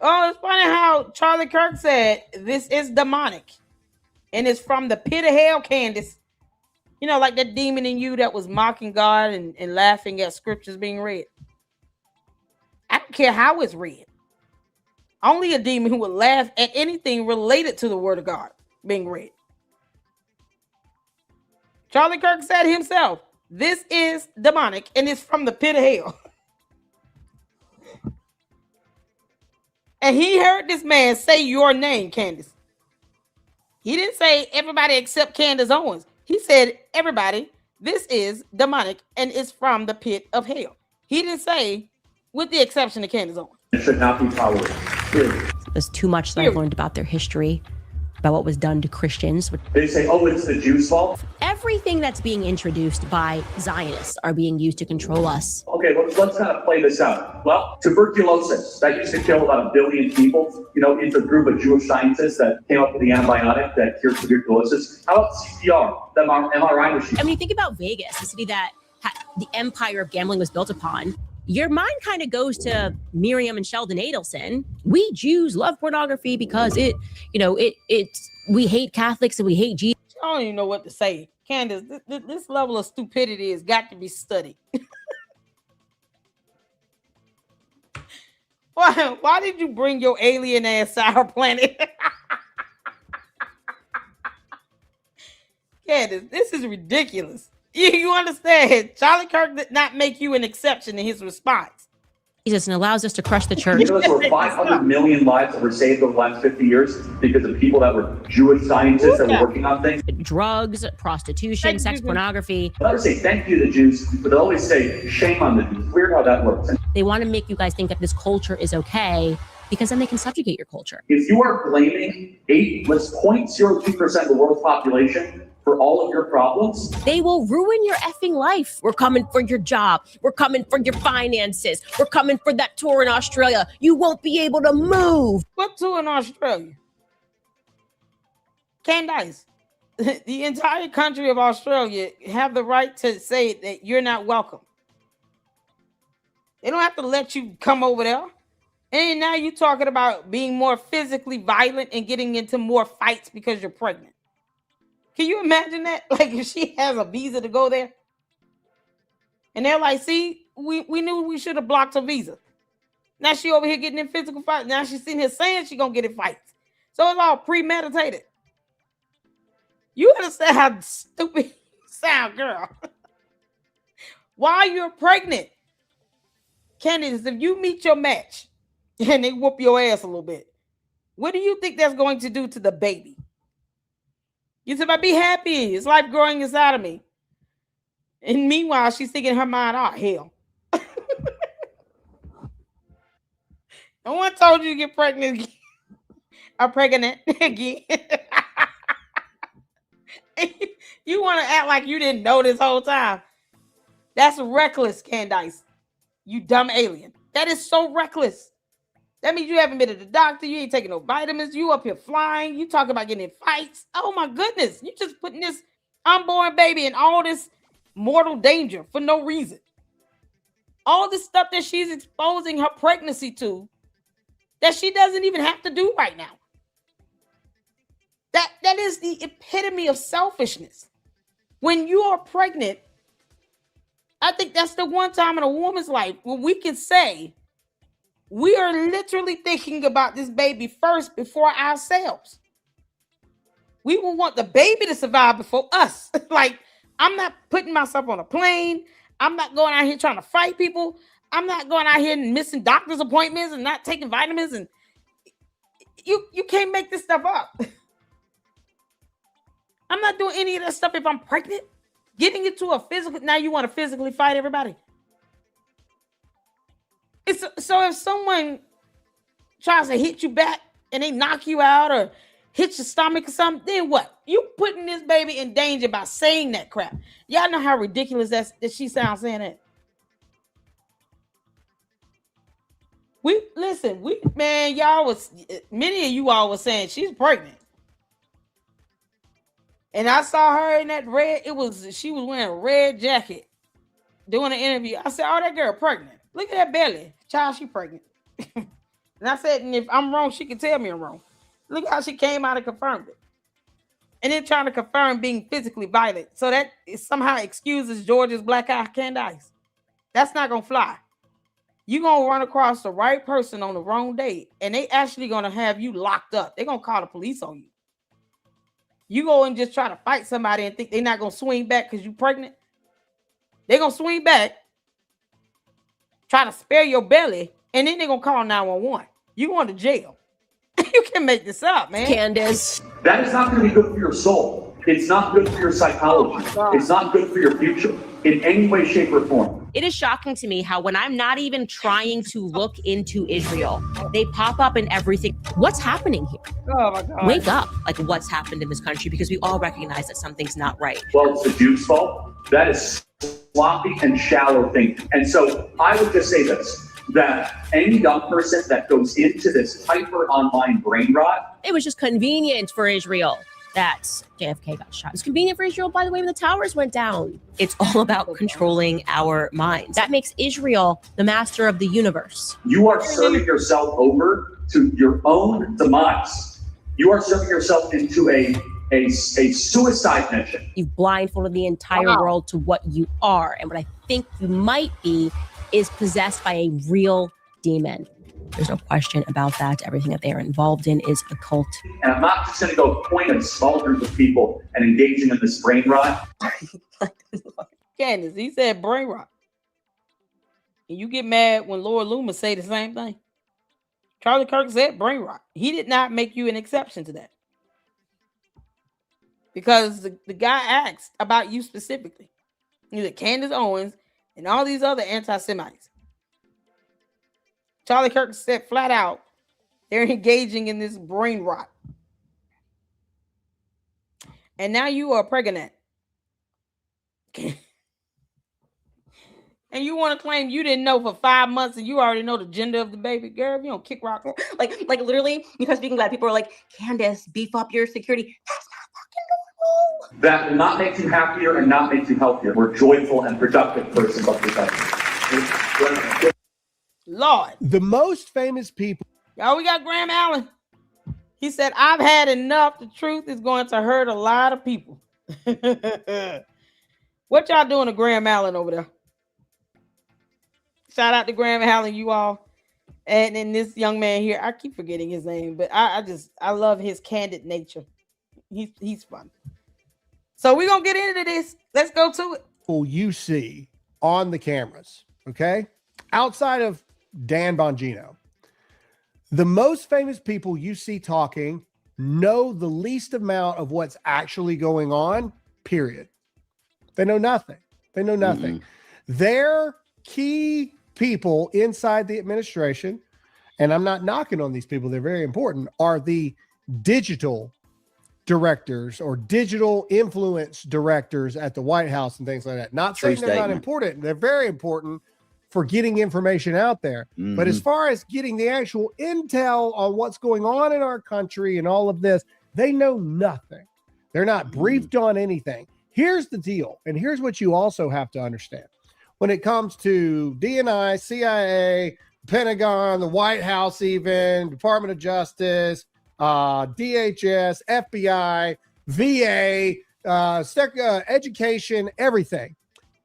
Oh, it's funny how Charlie Kirk said this is demonic and it's from the pit of hell, Candace. You know, like that demon in you that was mocking God and laughing at scriptures being read. I don't care how it's read. Only a demon who would laugh at anything related to the word of God being read. Charlie Kirk said himself, this is demonic and it's from the pit of hell. And he heard this man say your name, Candace. He didn't say everybody except Candace Owens. He said everybody, this is demonic and it's from the pit of hell. He didn't say with the exception of Candace Owens. It should not be tolerated. There's too much that I've learned about their history, about what was done to Christians. They say, oh, it's the Jews' fault. Everything that's being introduced by Zionists are being used to control us. Okay, let's kind of play this out. Well, tuberculosis, that used to kill about 1 billion people. It's a group of Jewish scientists that came up with the antibiotic that cured tuberculosis. How about CPR, the MRI machine? I mean, think about Vegas, the city that the empire of gambling was built upon. Your mind kind of goes to Miriam and Sheldon Adelson. We Jews love pornography because we hate Catholics and we hate Jesus. I don't even know what to say. Candace, this level of stupidity has got to be studied. Why did you bring your alien ass to our planet? Candace, this is ridiculous. You understand? Charlie Kirk did not make you an exception in his response. Jesus and allows us to crush the church. There were 500 million lives that were saved over the last 50 years because of people that were Jewish scientists that were working on things. Drugs, prostitution, sex pornography. I never say thank you to the Jews, but they always say shame on the Jews. Weird how that works. They want to make you guys think that this culture is okay because then they can subjugate your culture. If you are blaming 0.02% of the world's population for all of your problems, they will ruin your effing life. We're coming for your job. We're coming for your finances. We're coming for that tour in Australia. You won't be able to move. What tour in Australia? Candace, the entire country of Australia have the right to say that you're not welcome. They don't have to let you come over there. And now you're talking about being more physically violent and getting into more fights because you're pregnant. Can you imagine that? Like if she has a visa to go there. And they're like, see, we knew we should have blocked her visa. Now she over here getting in physical fights. Now she's sitting here saying she's going to get in fights. So it's all premeditated. You understand how stupid you sound, girl. While you're pregnant, Candace, if you meet your match and they whoop your ass a little bit, what do you think that's going to do to the baby? You said, "I'd be happy. It's life growing inside of me." And meanwhile, she's thinking in her mind, "Oh, hell." No one told you to get pregnant again. I'm pregnant again. You want to act like you didn't know this whole time. That's reckless, Candace. You dumb alien. That is so reckless. That means you haven't been to the doctor. You ain't taking no vitamins. You up here flying. You talking about getting in fights. Oh my goodness. You just putting this unborn baby in all this mortal danger for no reason. All this stuff that she's exposing her pregnancy to that she doesn't even have to do right now. That is the epitome of selfishness. When you are pregnant, I think that's the one time in a woman's life where we can say we are literally thinking about this baby first before ourselves. We will want the baby to survive before us. Like, I'm not putting myself on a plane. I'm not going out here trying to fight people. I'm not going out here and missing doctor's appointments and not taking vitamins. And you can't make this stuff up. I'm not doing any of that stuff if I'm pregnant. Getting into a physical, now you want to physically fight everybody. So if someone tries to hit you back and they knock you out or hit your stomach or something, then what? You putting this baby in danger by saying that crap. Y'all know how ridiculous that she sounds saying that. Many of you all was saying she's pregnant. And I saw her in that she was wearing a red jacket doing an interview. I said, "Oh, that girl pregnant. Look at that belly. Child, she pregnant." And I said, and if I'm wrong, she can tell me I'm wrong. Look how she came out and confirmed it. And then trying to confirm being physically violent. So that somehow excuses Georgia's black eye Candace. That's not going to fly. You're going to run across the right person on the wrong day, and they actually going to have you locked up. They're going to call the police on you. You go and just try to fight somebody and think they're not going to swing back because you're pregnant. They're going to swing back, try to spare your belly, and then they're going to call 911. You're going to jail. You can make this up, man. Candace. that is not going to be good for your soul. It's not good for your psychology. It's not good for your future in any way, shape, or form. It is shocking to me how when I'm not even trying to look into Israel, they pop up in everything. What's happening here? Oh my God. Wake up. Like, what's happened in this country? Because we all recognize that something's not right. Well, it's the Jews' fault. That is sloppy and shallow thinking. And so I would just say this, that any young person that goes into this hyper online brain rot. It was just convenient for Israel that JFK got shot. It's convenient for Israel, by the way, when the towers went down. It's all about controlling our minds. That makes Israel the master of the universe. You are serving yourself over to your own demise. You are serving yourself into a suicide mission. You've blindfolded the entire world to what you are. And what I think you might be is possessed by a real demon. There's no question about that. Everything that they are involved in is a cult. And I'm not just going to go point at a small group of people and engaging in this brain rot. Candace, he said brain rot. And you get mad when Lord Loomis say the same thing. Charlie Kirk said brain rot. He did not make you an exception to that. Because the guy asked about you specifically. You said Candace Owens and all these other anti-Semites. Charlie Kirk said flat out, They're engaging in this brain rot. And now you are pregnant. And you want to claim you didn't know for 5 months and you already know the gender of the baby. Girl, you don't kick rock. Like literally, because speaking glad people are like, Candace, beef up your security. That's not fucking normal. That will not make you happier and not make you healthier. We're joyful and productive person, but Lord. The most famous people. Y'all, we got Graham Allen. He said, I've had enough. The truth is going to hurt a lot of people. What y'all doing to Graham Allen over there? Shout out to Graham Allen, you all. And then this young man here, I keep forgetting his name, but I love his candid nature. He's fun. So we're going to get into this. Let's go to it. You see on the cameras, okay? Outside of Dan Bongino, the most famous people you see talking know the least amount of what's actually going on, period. They know nothing. They know nothing. Mm-hmm. Their key people inside the administration, and I'm not knocking on these people, they're very important, are the digital directors or digital influence directors at the White House and things like that. Not saying they're not important. They're very important for getting information out there. Mm-hmm. But as far as getting the actual intel on what's going on in our country and all of this, they know nothing. They're not briefed on anything. Here's the deal. And here's what you also have to understand. When it comes to DNI, CIA, Pentagon, the White House, even Department of Justice, DHS, FBI, VA, education, everything.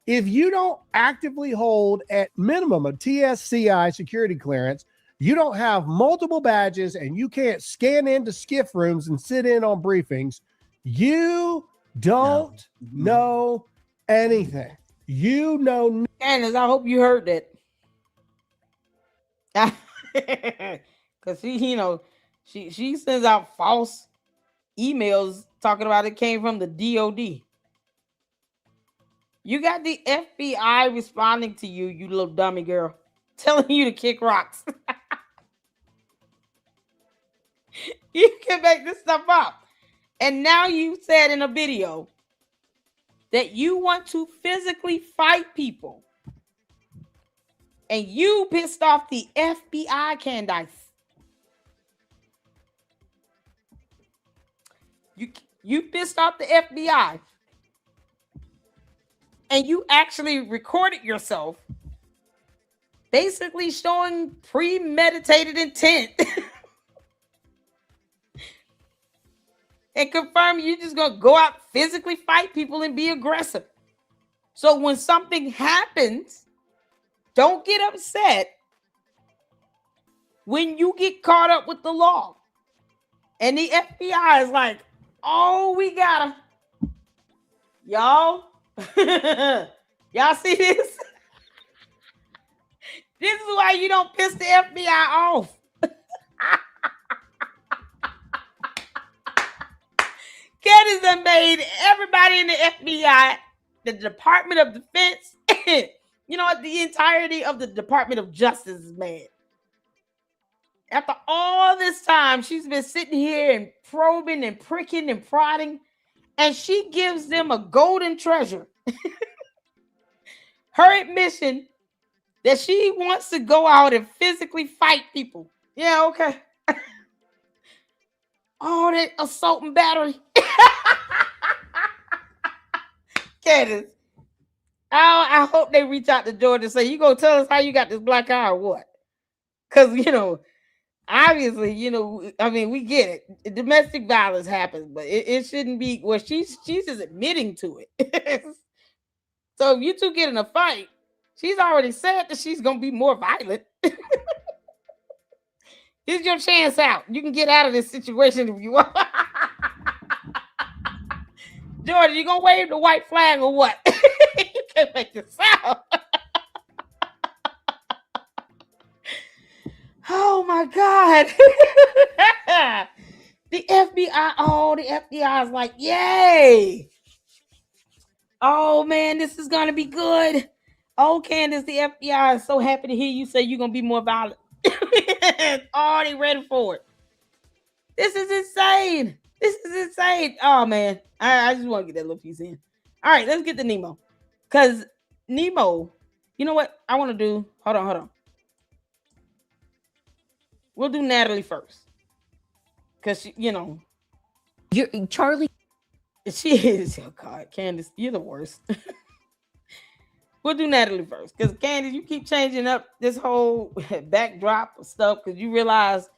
If you don't actively hold at minimum a TSCI security clearance, you don't have multiple badges, and you can't scan into SCIF rooms and sit in on briefings, you don't know anything. You know. Candace, I hope you heard that. Because she sends out false emails talking about it came from the DOD. You got the FBI responding to you, you little dummy girl, telling you to kick rocks. You can make this stuff up. And now you said in a video that you want to physically fight people. And you pissed off the FBI, Candace. You pissed off the FBI. And you actually recorded yourself basically showing premeditated intent. And confirm you're just going to go out, physically fight people and be aggressive. So when something happens, don't get upset when you get caught up with the law. And the FBI is like, oh, we got him. Y'all, y'all see this? This is why you don't piss the FBI off. Candace has made everybody in the FBI, the Department of Defense, the entirety of the Department of Justice is mad. After all this time, she's been sitting here and probing and pricking and prodding, and she gives them a golden treasure. Her admission that she wants to go out and physically fight people. Yeah, okay. All that assault and battery. Candace, I hope they reach out to George and say, you gonna tell us how you got this black eye or what? Because, obviously, we get it. Domestic violence happens, but it shouldn't be, well, she's just admitting to it. So if you two get in a fight, she's already said that she's going to be more violent. Here's your chance out. You can get out of this situation if you want. George, you going to wave the white flag or what? You can't make this sound. Oh my God. The FBI is like, yay. Oh man, this is going to be good. Oh, Candace, the FBI is so happy to hear you say you're going to be more violent. Already ready for it. This is insane. This is insane. Oh man, I just want to get that little piece in. All right, let's get to Nemo, because Nemo. You know what I want to do? Hold on. We'll do Natalie first, because you're Charlie. She is. Oh God, Candace, you're the worst. We'll do Natalie first, because Candace, you keep changing up this whole backdrop of stuff because you realize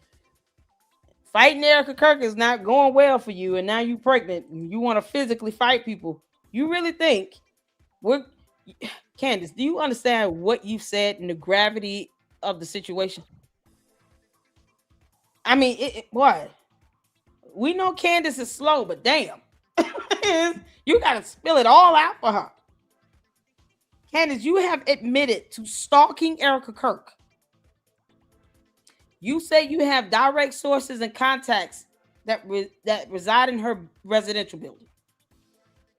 fighting Erica Kirk is not going well for you, and now you're pregnant and you want to physically fight people. You really think Candace, do you understand what you said and the gravity of the situation? I mean, what? We know Candace is slow, but damn. You got to spill it all out for her. Candace, you have admitted to stalking Erica Kirk. You say you have direct sources and contacts that reside in her residential building.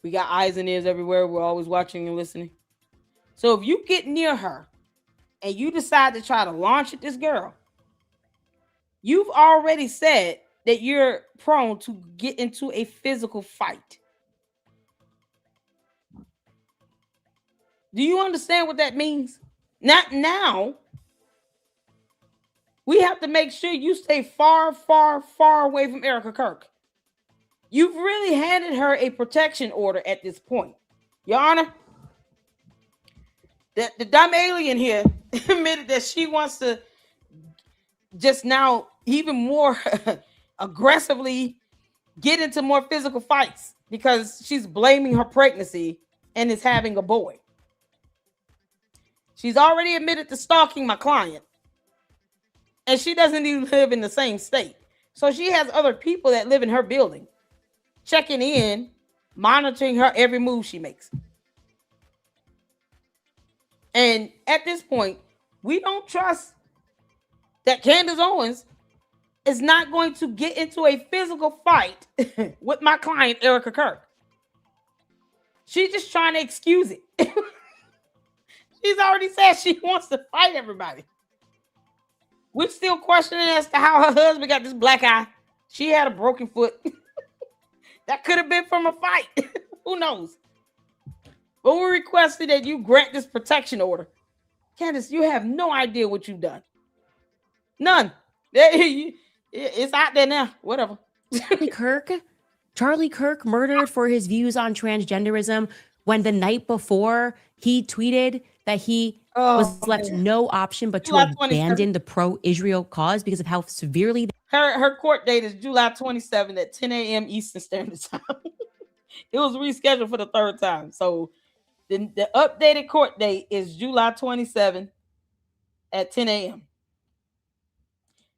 We got eyes and ears everywhere. We're always watching and listening. So if you get near her and you decide to try to launch at this girl, you've already said that you're prone to get into a physical fight. Do you understand what that means? Not now. We have to make sure you stay far, far, far away from Erica Kirk. You've really handed her a protection order at this point. Your Honor, the dumb alien here admitted that she wants to just now even more aggressively get into more physical fights because she's blaming her pregnancy and is having a boy. She's already admitted to stalking my client. And she doesn't even live in the same state. So she has other people that live in her building, checking in, monitoring her every move she makes. And at this point, we don't trust that Candace Owens is not going to get into a physical fight with my client, Erica Kirk. She's just trying to excuse it. She's already said she wants to fight everybody. We're still questioning as to how her husband got this black eye. She had a broken foot. That could have been from a fight. Who knows? But we requested that you grant this protection order. Candace, you have no idea what you've done. None. It's out there now. Whatever. Charlie Kirk murdered for his views on transgenderism when the night before he tweeted that he was left no option but to abandon the pro-Israel cause because of how severely her court date is July 27th at 10 a.m. Eastern Standard Time. It was rescheduled for the third time. So the updated court date is July 27th at 10 a.m.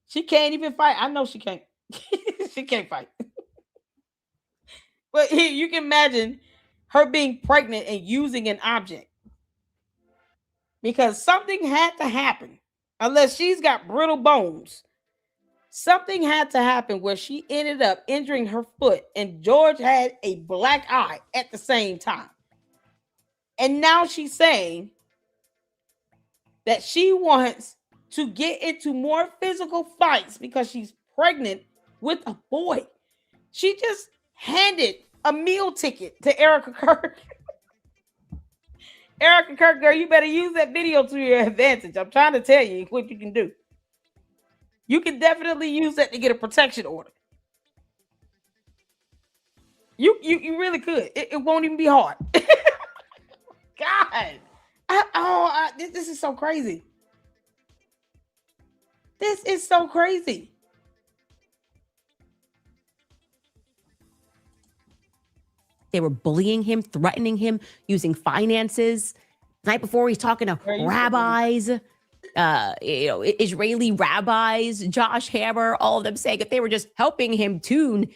She can't even fight. I know she can't. She can't fight. But you can imagine her being pregnant and using an object. Because something had to happen. Unless she's got brittle bones. Something had to happen where she ended up injuring her foot and George had a black eye at the same time. And now she's saying that she wants to get into more physical fights because she's pregnant with a boy. She just handed a meal ticket to Erica Kirk. Erica Kirk, girl, you better use that video to your advantage. I'm trying to tell you what you can do. You can definitely use that to get a protection order. You really could. It won't even be hard. God. This is so crazy. This is so crazy. They were bullying him, threatening him, using finances. The night before, he's talking to rabbis, Israeli rabbis, Josh Hammer, all of them saying that they were just helping him fine-tune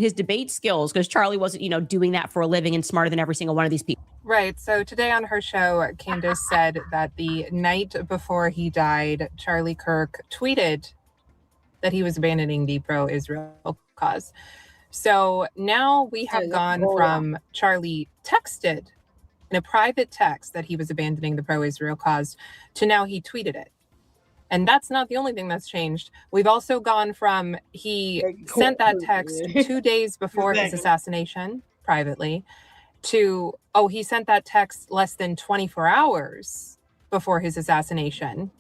his debate skills because Charlie wasn't, doing that for a living and smarter than every single one of these people. Right. So today on her show, Candace said that the night before he died, Charlie Kirk tweeted that he was abandoning the pro-Israel cause. So now we have gone from Charlie texted in a private text that he was abandoning the pro-Israel cause to now he tweeted it. And that's not the only thing that's changed. We've also gone from he sent that text 2 days before his assassination privately to, oh, he sent that text less than 24 hours before his assassination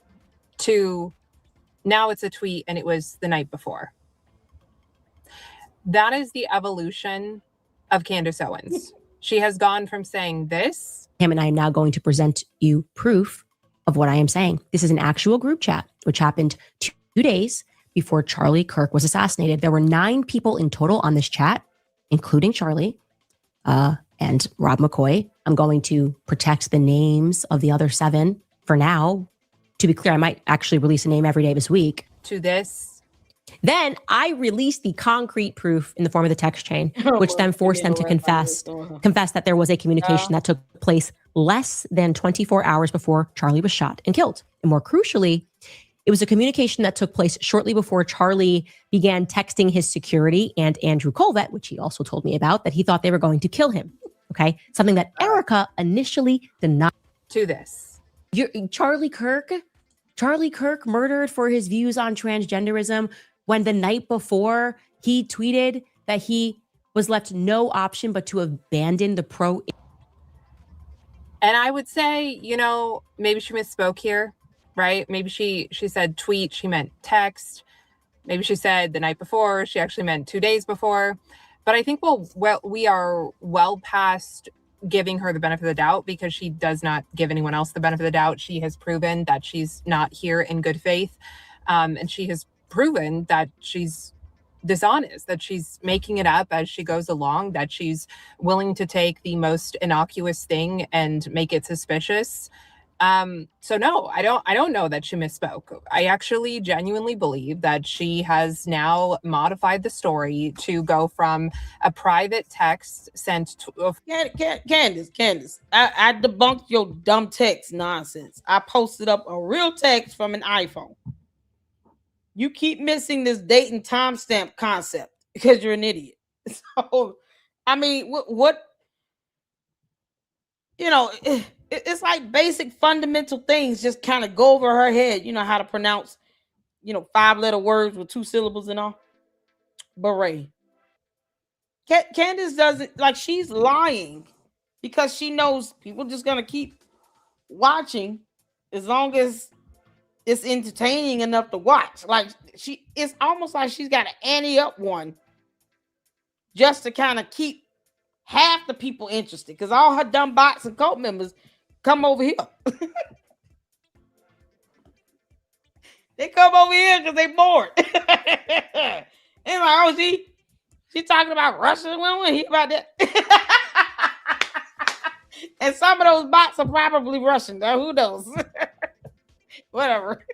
to now it's a tweet and it was the night before. That is the evolution of Candace Owens. She has gone from saying this. And I am now going to present you proof of what I am saying. This is an actual group chat, which happened 2 days before Charlie Kirk was assassinated. There were 9 people in total on this chat, including Charlie and Rob McCoy. I'm going to protect the names of the other 7 for now. To be clear, I might actually release a name every day this week. To this. Then I released the concrete proof in the form of the text chain, which then forced them to confess that there was a communication that took place less than 24 hours before Charlie was shot and killed. And more crucially, it was a communication that took place shortly before Charlie began texting his security and Andrew Colvett, which he also told me about, that he thought they were going to kill him. Okay. Something that Erica initially denied. To this. Charlie Kirk murdered for his views on transgenderism when the night before he tweeted that he was left no option but to abandon the pro. And I would say, maybe she misspoke here, right? Maybe she said tweet, she meant text. Maybe she said the night before, she actually meant 2 days before. But I think we are well past giving her the benefit of the doubt, because she does not give anyone else the benefit of the doubt. She has proven that she's not here in good faith. And she has proven that she's dishonest, that she's making it up as she goes along, that she's willing to take the most innocuous thing and make it suspicious. So no, I don't know that she misspoke. I actually genuinely believe that she has now modified the story to go from a private text sent to Candace, I debunked your dumb text nonsense. I posted up a real text from an iPhone. You keep missing this date and timestamp concept because you're an idiot. So, I mean, what it's like basic fundamental things just kind of go over her head. You know how to pronounce, 5-letter words with 2 syllables and all. Beret. Candace doesn't, like, she's lying because she knows people just gonna keep watching as long as it's entertaining enough to watch. Like, it's almost like she's got to ante up one just to kind of keep half the people interested, because all her dumb bots and cult members come over here. They come over here because they bored. And like, oh, she talking about Russia. We don't want to hear about that. And some of those bots are probably Russian. Now, who knows? Whatever.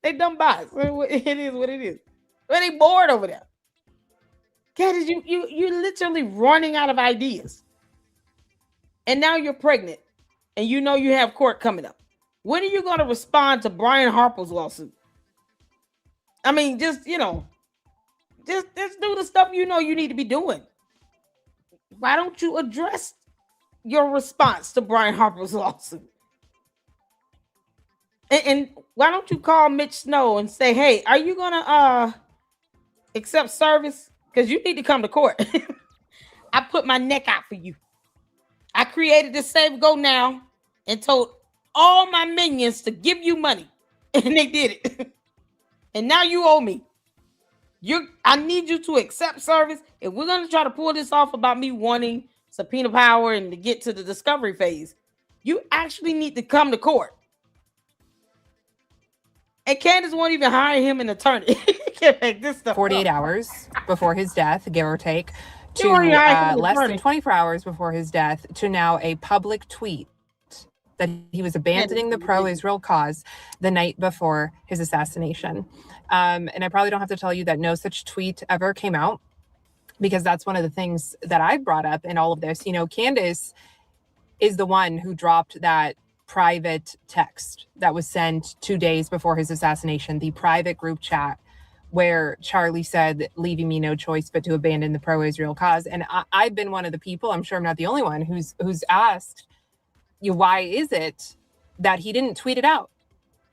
They dumb bots. It is what it is. But they bored over there. Candace, you're literally running out of ideas. And now you're pregnant. And you know you have court coming up. When are you going to respond to Brian Harper's lawsuit? I mean, just do the stuff you know you need to be doing. Why don't you address your response to Brian Harper's lawsuit? And why don't you call Mitch Snow and say, hey, are you going to accept service? Because you need to come to court. I put my neck out for you. I created this Save Go Now and told all my minions to give you money. And they did it. And now you owe me. I need you to accept service. If we're going to try to pull this off about me wanting subpoena power and to get to the discovery phase, you actually need to come to court. And Candace won't even hire him an attorney. Can't make this stuff 48 up. hours before his death, give or take, to less than 24 hours before his death, to now a public tweet that he was abandoning the pro-Israel cause the night before his assassination. And I probably don't have to tell you that no such tweet ever came out, because that's one of the things that I brought up in all of this. Candace is the one who dropped that private text that was sent 2 days before his assassination, the private group chat where Charlie said, leaving me no choice but to abandon the pro-Israel cause. And I've been one of the people, I'm sure I'm not the only one, who's asked, why is it that he didn't tweet it out?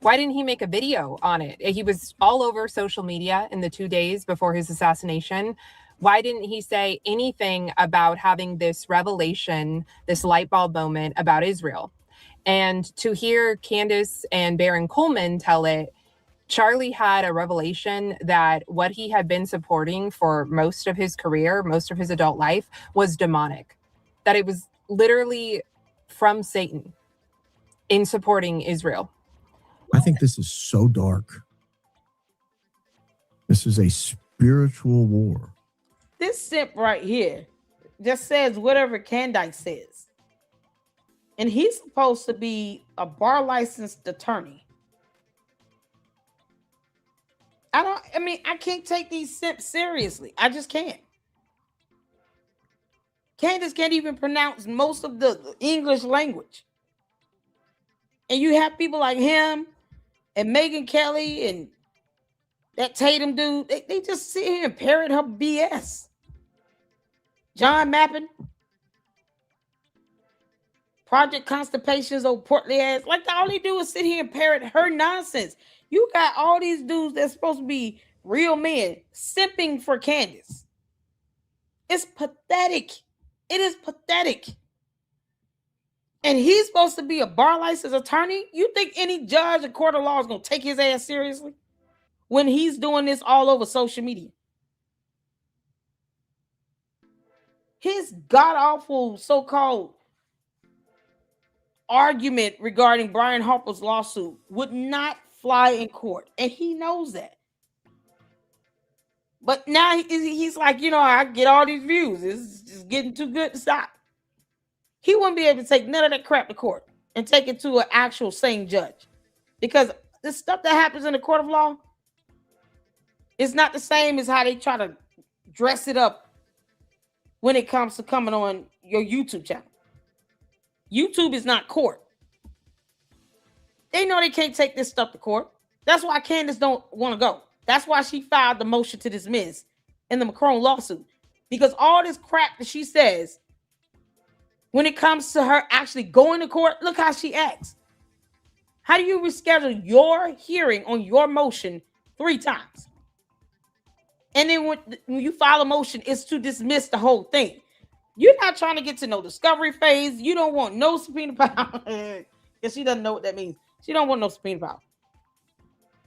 Why didn't he make a video on it? He was all over social media in the 2 days before his assassination. Why didn't he say anything about having this revelation, this light bulb moment about Israel? And to hear Candace and Baron Coleman tell it, Charlie had a revelation that what he had been supporting for most of his career, most of his adult life, was demonic. That it was literally from Satan in supporting Israel. I think this is so dark. This is a spiritual war. This simp right here just says whatever Candace says. And he's supposed to be a bar licensed attorney. I can't take these simps seriously. I just can't. Candace can't even pronounce most of the English language. And you have people like him and Megyn Kelly and that Tatum dude, they just sit here and parrot her BS. John Mappin, Project Constipation's old portly ass. Like, all they do is sit here and parrot her nonsense. You got all these dudes that's supposed to be real men simping for Candace. It's pathetic. It is pathetic. And he's supposed to be a bar license attorney. You think any judge or court of law is going to take his ass seriously when he's doing this all over social media? His god-awful so-called argument regarding Brian Harper's lawsuit would not fly in court, and he knows that. But now he's like, I get all these views. It's just getting too good to stop. He wouldn't be able to take none of that crap to court and take it to an actual sane judge, because the stuff that happens in the court of law is not the same as how they try to dress it up when it comes to coming on your YouTube channel. YouTube is not court. They know they can't take this stuff to court. That's why Candace don't want to go. That's why she filed the motion to dismiss in the Macron lawsuit, because all this crap that she says, when it comes to her actually going to court, look how she acts. How do you reschedule your hearing on your motion 3 times? And then when you file a motion, it's to dismiss the whole thing. You're not trying to get to no discovery phase. You don't want no subpoena power. Because she doesn't know what that means. She don't want no subpoena power.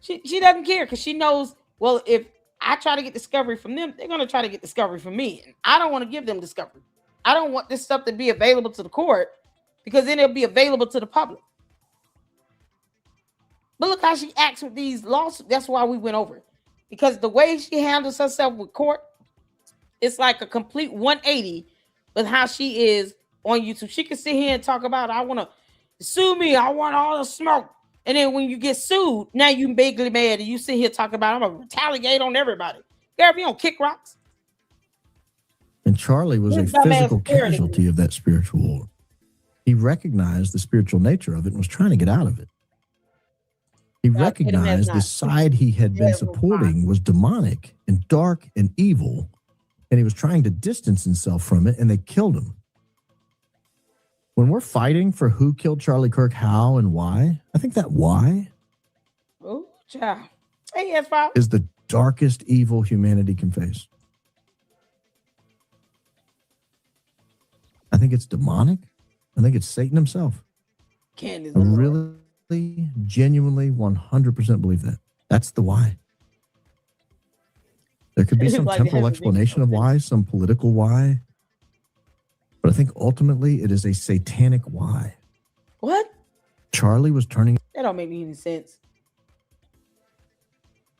She doesn't care, because she knows, well, if I try to get discovery from them, they're going to try to get discovery from me. And I don't want to give them discovery. I don't want this stuff to be available to the court, because then it'll be available to the public. But look how she acts with these lawsuits. That's why we went over it. Because the way she handles herself with court, it's like a complete 180 with how she is on YouTube. She can sit here and talk about, I want to sue me. I want all the smoke. And then when you get sued, now you bigly mad and you sit here talking about, I'm going to retaliate on everybody. Girl, if you don't kick rocks. And Charlie was a physical casualty of that spiritual war. He recognized the spiritual nature of it and was trying to get out of it. He recognized the side he had been supporting was demonic and dark and evil, and he was trying to distance himself from it, and they killed him. When we're fighting for who killed Charlie Kirk, how, and why, I think that why is the darkest evil humanity can face. I think it's demonic. I think it's Satan himself. Candace, I really, genuinely, 100% believe that. That's the why. There could be some temporal explanation of why, some political why. But I think ultimately it is a satanic why. What? Charlie was turning. That don't make any sense.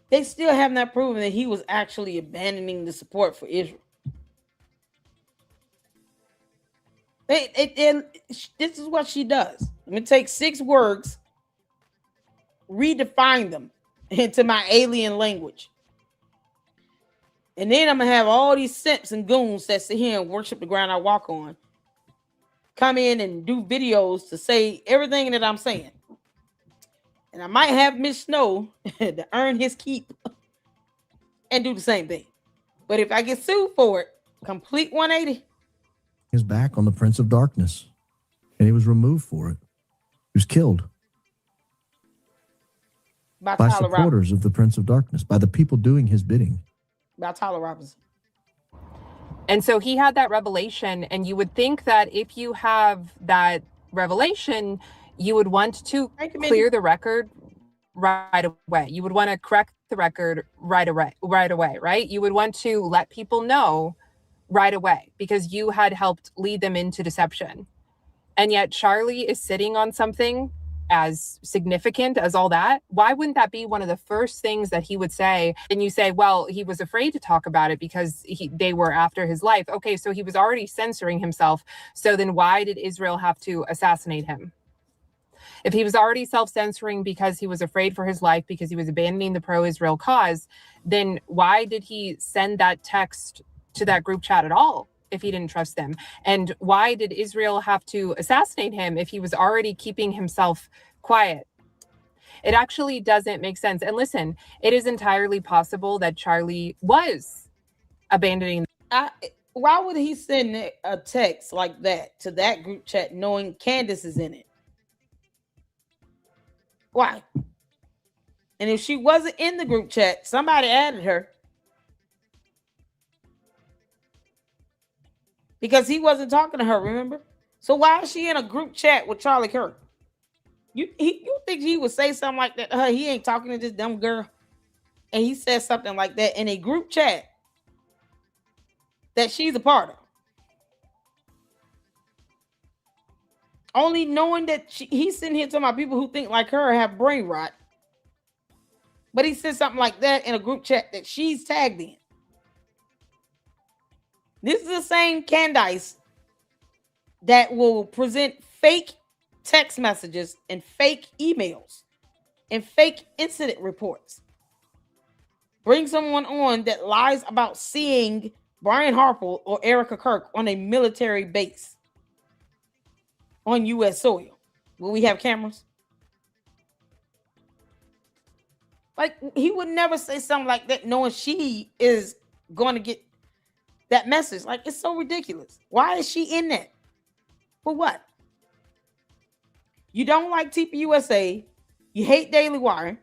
They still have not proven that he was actually abandoning the support for Israel. This is what she does. I'm going to take 6 words, redefine them into my alien language. And then I'm going to have all these simps and goons that sit here and worship the ground I walk on come in and do videos to say everything that I'm saying. And I might have Miss Snow to earn his keep and do the same thing. But if I get sued for it, complete 180. His back on the Prince of Darkness, and he was removed for it. He was killed. by supporters of the Prince of Darkness, by the people doing his bidding. By Tyler Robinson. And so he had that revelation, and you would think that if you have that revelation, you would want to clear the record right away. You would want to correct the record right away, right? You would want to let people know right away because you had helped lead them into deception. And yet Charlie is sitting on something as significant as all that. Why wouldn't that be one of the first things that he would say? And you say, well, he was afraid to talk about it because they were after his life. Okay, so he was already censoring himself. So then why did Israel have to assassinate him? If he was already self-censoring because he was afraid for his life, because he was abandoning the pro-Israel cause, then why did he send that text to that group chat at all if he didn't trust them? And why did Israel have to assassinate him if he was already keeping himself quiet? It actually doesn't make sense. And listen, it is entirely possible that Charlie was abandoning. Why would he send a text like that to that group chat knowing Candace is in it? Why? And if she wasn't in the group chat, somebody added her. Because he wasn't talking to her, remember? So why is she in a group chat with Charlie Kirk? You think he would say something like that to her? He ain't talking to this dumb girl. And he says something like that in a group chat that she's a part of. Only knowing that he's sitting here talking about people who think like her have brain rot. But he said something like that in a group chat that she's tagged in. This is the same Candace that will present fake text messages and fake emails and fake incident reports. Bring someone on that lies about seeing Brian Harper or Erica Kirk on a military base on U.S. soil. Will we have cameras? Like, he would never say something like that knowing she is going to get that message. Like, it's so ridiculous. Why is she in that? For what? You don't like TPUSA. You hate Daily Wire.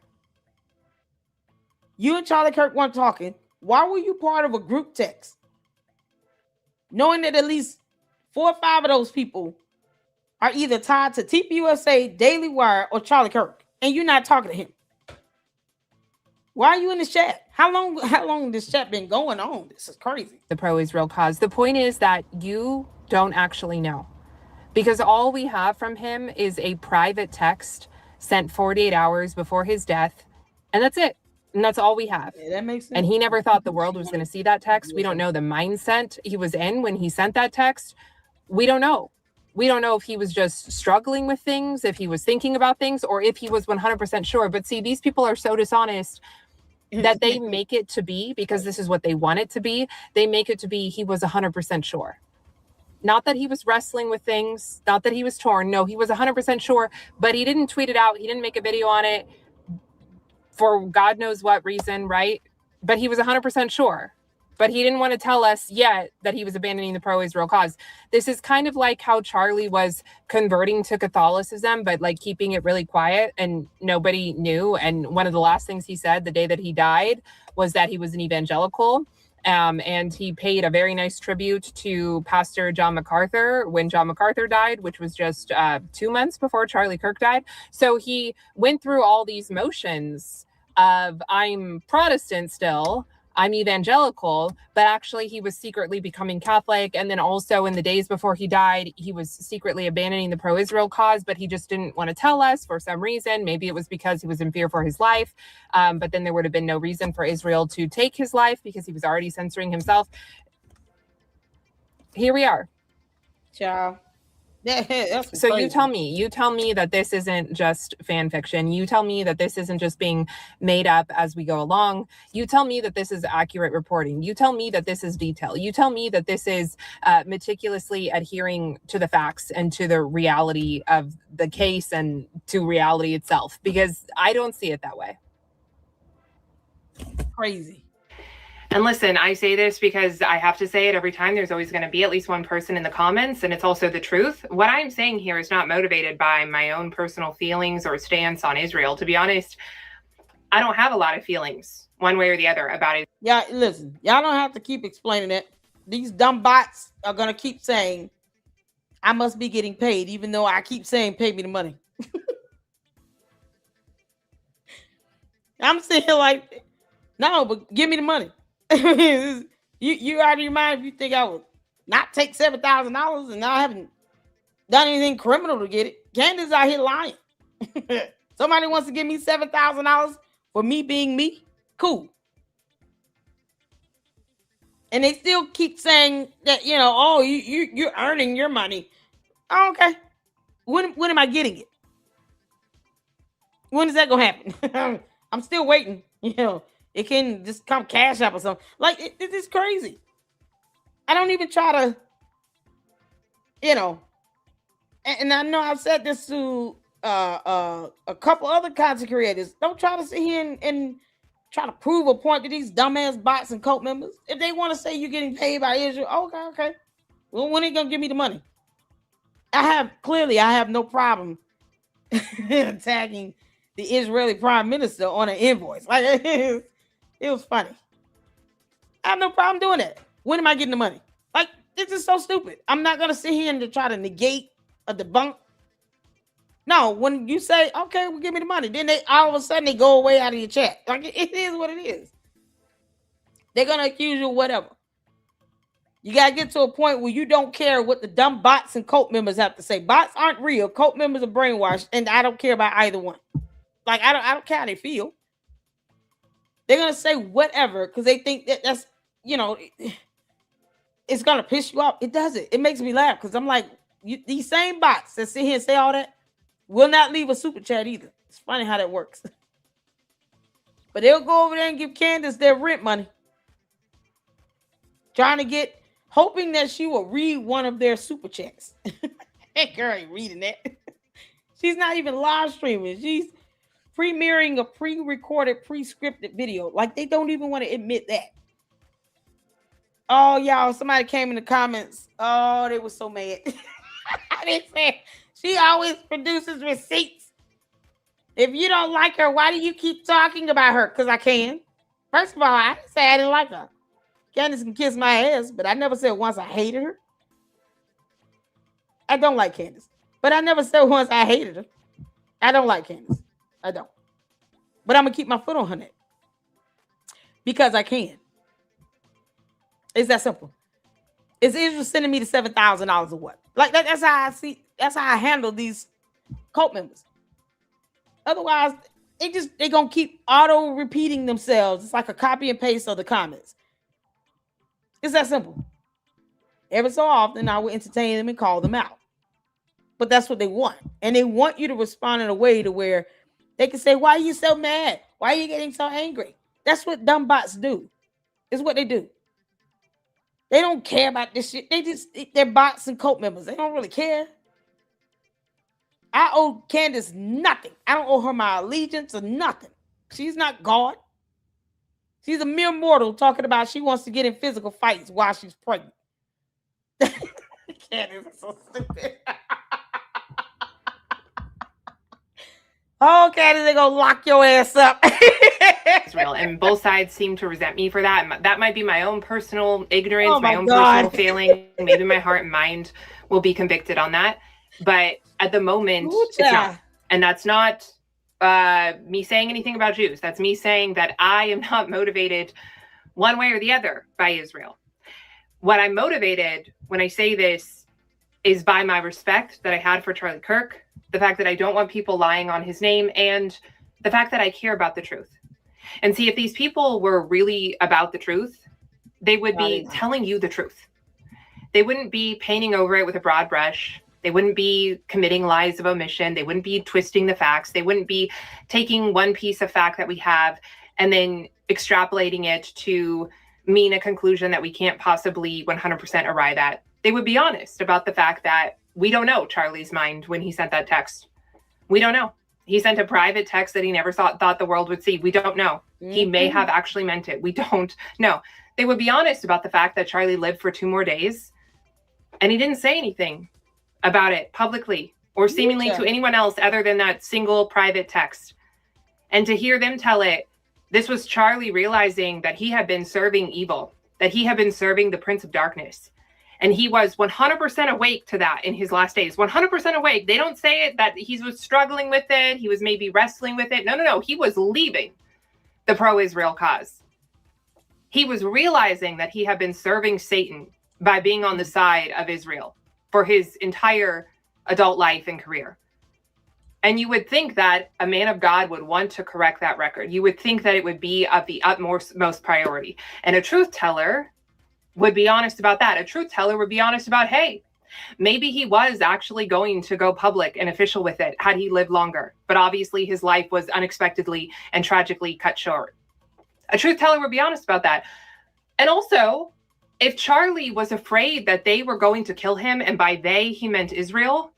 You and Charlie Kirk weren't talking. Why were you part of a group text? Knowing that at least 4 or 5 of those people are either tied to TPUSA, Daily Wire, or Charlie Kirk, and you're not talking to him. Why are you in the chat? How long this chat been going on? This is crazy. The pro-Israel cause. The point is that you don't actually know, because all we have from him is a private text sent 48 hours before his death, and that's it. And that's all we have. Yeah, that makes sense. And he never thought the world was going to see that text. We don't know the mindset he was in when he sent that text. We don't know. We don't know if he was just struggling with things, if he was thinking about things, or if he was 100% sure. But see, these people are so dishonest that they make it to be, because this is what they want it to be, they make it to be he was 100% sure. Not that he was wrestling with things, not that he was torn. No, he was 100% sure, but he didn't tweet it out. He didn't make a video on it for God knows what reason, right? But he was 100% sure. But he didn't want to tell us yet that he was abandoning the pro-Israel cause. This is kind of like how Charlie was converting to Catholicism, but like keeping it really quiet and nobody knew. And one of the last things he said the day that he died was that he was an evangelical. And he paid a very nice tribute to Pastor John MacArthur when John MacArthur died, which was just 2 months before Charlie Kirk died. So he went through all these motions of I'm Protestant still, I'm evangelical, but actually he was secretly becoming Catholic. And then also in the days before he died, he was secretly abandoning the pro-Israel cause, but he just didn't want to tell us for some reason. Maybe it was because he was in fear for his life. But then there would have been no reason for Israel to take his life because he was already censoring himself. Here we are. Ciao. So you tell me that this isn't just fan fiction. You tell me that this isn't just being made up as we go along. You tell me that this is accurate reporting. You tell me that this is detail. You tell me that this is meticulously adhering to the facts and to the reality of the case and to reality itself, because I don't see it that way. Crazy. And listen, I say this because I have to say it every time. There's always going to be at least one person in the comments, and it's also the truth. What I'm saying here is not motivated by my own personal feelings or stance on Israel. To be honest, I don't have a lot of feelings one way or the other about it. Yeah, listen, y'all don't have to keep explaining it. These dumb bots are going to keep saying, I must be getting paid, even though I keep saying, pay me the money. I'm saying like, no, but give me the money. you out of your mind if you think I would not take $7,000 and I haven't done anything criminal to get it. Candace out here lying. Somebody wants to give me $7,000 for me being me. Cool. And they still keep saying that, oh, you're earning your money. Oh, okay. When am I getting it? When is that gonna happen? I'm still waiting. It can just come cash up or something. Like it is crazy. I don't even try to, and I know I've said this to a couple other content creators. Don't try to sit here and try to prove a point to these dumbass bots and cult members. If they want to say you're getting paid by Israel, okay. Well, when are they gonna give me the money? I have no problem tagging the Israeli prime minister on an invoice. Like it was funny. I have no problem doing that. When am I getting the money? Like, this is so stupid. I'm not gonna sit here and to try to negate a debunk. No, when you say, okay, well, give me the money, then they all of a sudden they go away out of your chat. Like it is what it is. They're gonna accuse you of whatever. You gotta get to a point where you don't care what the dumb bots and cult members have to say. Bots aren't real. Cult members are brainwashed, and I don't care about either one. Like I don't care how they feel. They're gonna say whatever because they think that's it's gonna piss you off. It doesn't. It makes me laugh because I'm like, these same bots that sit here and say all that will not leave a super chat either. It's funny how that works. But they'll go over there and give Candace their rent money, hoping that she will read one of their super chats. That girl ain't reading that. She's not even live streaming. She's premiering a pre-recorded, pre-scripted video. Like, they don't even want to admit that. Oh, y'all, somebody came in the comments. Oh, they were so mad. They said, she always produces receipts. If you don't like her, why do you keep talking about her? Because I can. First of all, I didn't say I didn't like her. Candace can kiss my ass, but I never said once I hated her. I don't like Candace. But I never said once I hated her. I don't like Candace. I don't. But I'm going to keep my foot on her neck. Because I can. It's that simple. Is Israel sending me the $7,000 or what? Like that's how I see. That's how I handle these cult members. Otherwise, they gonna keep auto repeating themselves. It's like a copy and paste of the comments. It's that simple. Every so often, I will entertain them and call them out. But that's what they want, and they want you to respond in a way to where they can say, "Why are you so mad? Why are you getting so angry?" That's what dumb bots do. It's what they do. They don't care about this shit. They're bots and cult members. They don't really care. I owe Candace nothing. I don't owe her my allegiance or nothing. She's not God. She's a mere mortal talking about she wants to get in physical fights while she's pregnant. Candace is so stupid. Oh, Candace, they're going to lock your ass up. It's real. And both sides seem to resent me for that. That might be my own personal ignorance, my own personal failing. Maybe my heart and mind will be convicted on that. But at the moment, it's not. And that's not me saying anything about Jews. That's me saying that I am not motivated one way or the other by Israel. What I'm motivated when I say this is by my respect that I had for Charlie Kirk, the fact that I don't want people lying on his name, and the fact that I care about the truth. And see, if these people were really about the truth, they would be telling you the truth. They wouldn't be painting over it with a broad brush. They wouldn't be committing lies of omission. They wouldn't be twisting the facts. They wouldn't be taking one piece of fact that we have and then extrapolating it to mean a conclusion that we can't possibly 100% arrive at. They would be honest about the fact that we don't know Charlie's mind when he sent that text. We don't know. He sent a private text that he never thought the world would see. We don't know. Mm-hmm. He may have actually meant it. We don't know. They would be honest about the fact that Charlie lived for 2 more days and he didn't say anything about it publicly or seemingly to anyone else other than that single private text. And to hear them tell it, this was Charlie realizing that he had been serving evil, that he had been serving the Prince of Darkness. And he was 100% awake to that in his last days. 100% awake. They don't say it that he was struggling with it. He was maybe wrestling with it. No. He was leaving the pro-Israel cause. He was realizing that he had been serving Satan by being on the side of Israel for his entire adult life and career. And you would think that a man of God would want to correct that record. You would think that it would be of the utmost most priority. And a truth teller would be honest about that. A truth teller would be honest about, hey, maybe he was actually going to go public and official with it had he lived longer. But obviously his life was unexpectedly and tragically cut short. A truth teller would be honest about that. And also, if Charlie was afraid that they were going to kill him, and by they, he meant Israel,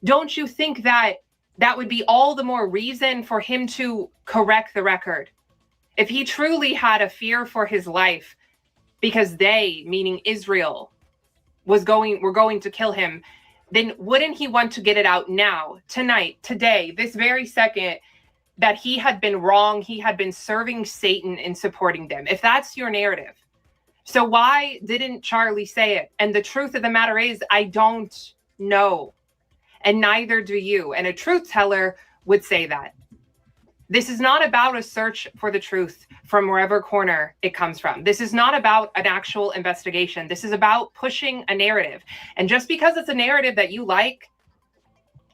don't you think that that would be all the more reason for him to correct the record? If he truly had a fear for his life, because they, meaning Israel, were going to kill him, then wouldn't he want to get it out now, tonight, today, this very second, that he had been wrong, he had been serving Satan in supporting them? If that's your narrative. So why didn't Charlie say it? And the truth of the matter is, I don't know. And neither do you. And a truth teller would say that. This is not about a search for the truth from wherever corner it comes from. This is not about an actual investigation. This is about pushing a narrative. And just because it's a narrative that you like,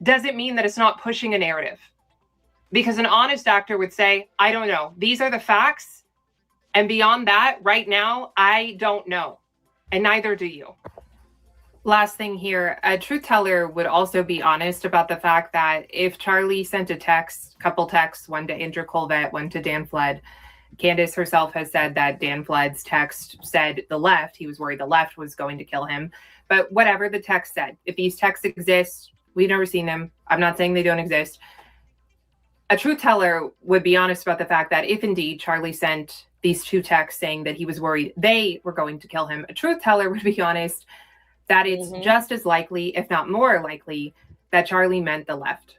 doesn't mean that it's not pushing a narrative. Because an honest actor would say, I don't know. These are the facts. And beyond that, right now, I don't know. And neither do you. Last thing here, a truth teller would also be honest about the fact that if Charlie sent a couple texts, one to Andrew Colvett, one to Dan Flood, Candace herself has said that Dan Flood's text said he was worried the left was going to kill him. But whatever the text said, if these texts exist, we've never seen them. I'm not saying they don't exist. A truth teller would be honest about the fact that if indeed Charlie sent these two texts saying that he was worried they were going to kill him, a truth teller would be honest that it's just as likely, if not more likely, that Charlie meant the left.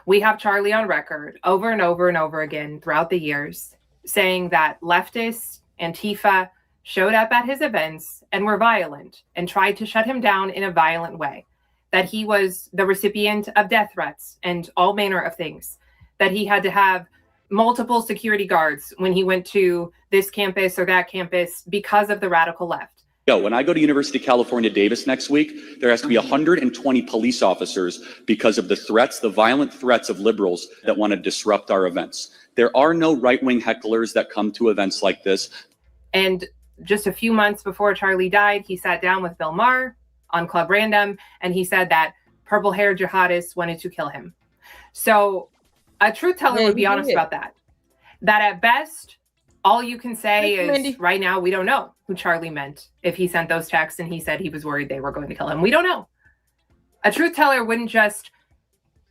We have Charlie on record over and over and over again throughout the years saying that leftists, Antifa, showed up at his events and were violent and tried to shut him down in a violent way, that he was the recipient of death threats and all manner of things, that he had to have multiple security guards when he went to this campus or that campus because of the radical left. When I go to University of California, Davis next week, there has to be 120 police officers because of the threats, the violent threats of liberals that want to disrupt our events. There are no right-wing hecklers that come to events like this. And just a few months before Charlie died, he sat down with Bill Maher on Club Random, and he said that purple-haired jihadists wanted to kill him. So a truth teller would be honest about that. That at best, all you can say is right now, we don't know who Charlie meant if he sent those texts and he said he was worried they were going to kill him. We don't know. A truth teller wouldn't just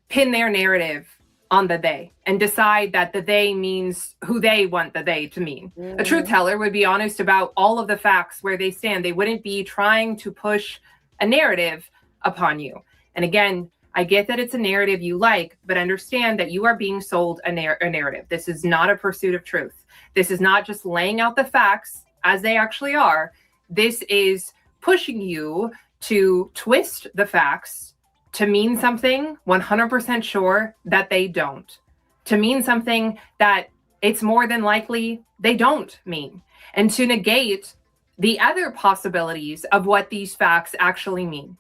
pin their narrative on the they and decide that the they means who they want the they to mean. A truth teller would be honest about all of the facts where they stand. They wouldn't be trying to push a narrative upon you. And again, I get that it's a narrative you like, but understand that you are being sold a narrative. This is not a pursuit of truth. This is not just laying out the facts as they actually are. This is pushing you to twist the facts to mean something 100% sure that they don't, to mean something that it's more than likely they don't mean, and to negate the other possibilities of what these facts actually mean.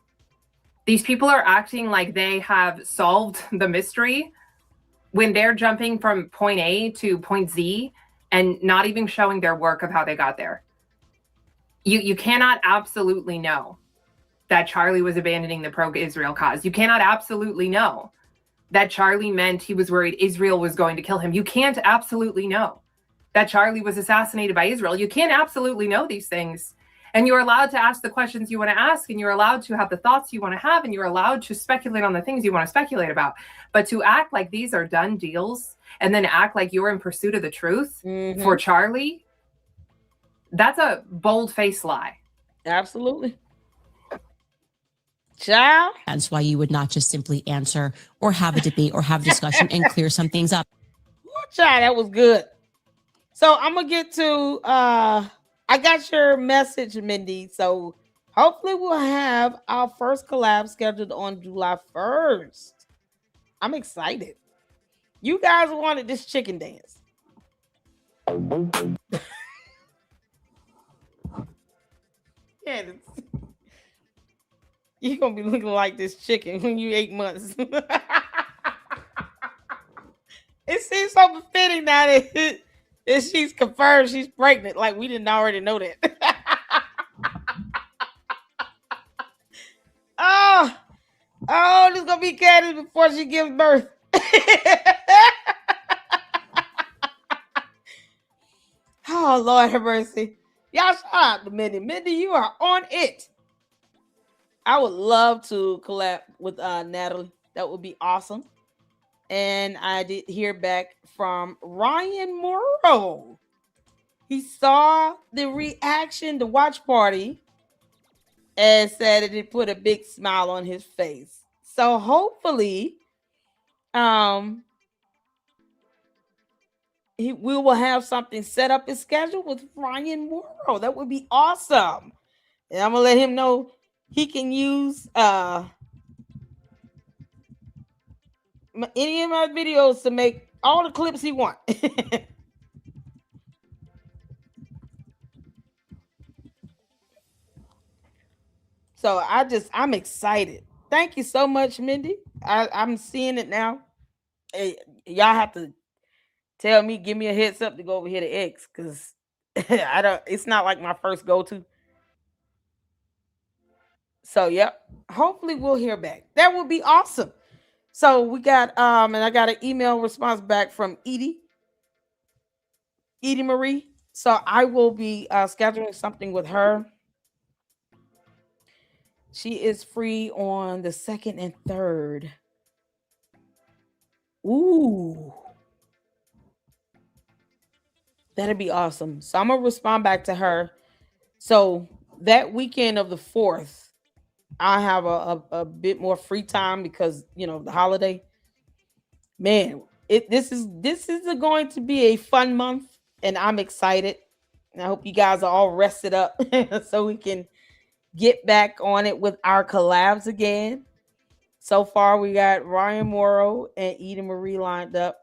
These people are acting like they have solved the mystery when they're jumping from point A to point Z and not even showing their work of how they got there. You cannot absolutely know that Charlie was abandoning the pro-Israel cause. You cannot absolutely know that Charlie meant he was worried Israel was going to kill him. You can't absolutely know that Charlie was assassinated by Israel. You can't absolutely know these things. And you're allowed to ask the questions you want to ask, and you're allowed to have the thoughts you want to have, and you're allowed to speculate on the things you want to speculate about. But to act like these are done deals and then act like you're in pursuit of the truth for Charlie, that's a bold-faced lie. Absolutely. Child. That's why you would not just simply answer or have a debate or have a discussion and clear some things up. Child, that was good. So I'm gonna get to I got your message, Mindy. So hopefully we'll have our first collab scheduled on July 1st. I'm excited. You guys wanted this chicken dance. Candace, you're gonna be looking like this chicken when you 8 months. It seems so befitting now that she's confirmed she's pregnant. Like we didn't already know that. Oh, this is gonna be Candace before she gives birth. Oh, Lord have mercy. Y'all shout out to Mindy. Mindy, you are on it. I would love to collab with Natalie. That would be awesome. And I did hear back from Ryan Morrow. He saw the reaction, the watch party, and said that it put a big smile on his face. So hopefully, we will have something set up and scheduled with Ryan Morrow. That would be awesome. And I'm gonna let him know he can use any of my videos to make all the clips he wants. So I'm excited. Thank you so much, Mindy. I'm seeing it now. Hey, y'all have to tell me, give me a heads up to go over here to X, because it's not like my first go-to. So yep, hopefully we'll hear back. That would be awesome. So we got and I got an email response back from Edie Marie. So I will be scheduling something with her. She is free on the 2nd and 3rd. Ooh. That'd be awesome. So I'm going to respond back to her. So that weekend of the 4th, I have a bit more free time because, the holiday. Man, this is going to be a fun month, and I'm excited. And I hope you guys are all rested up so we can get back on it with our collabs again. So far, we got Ryan Morrow and Eden Marie lined up.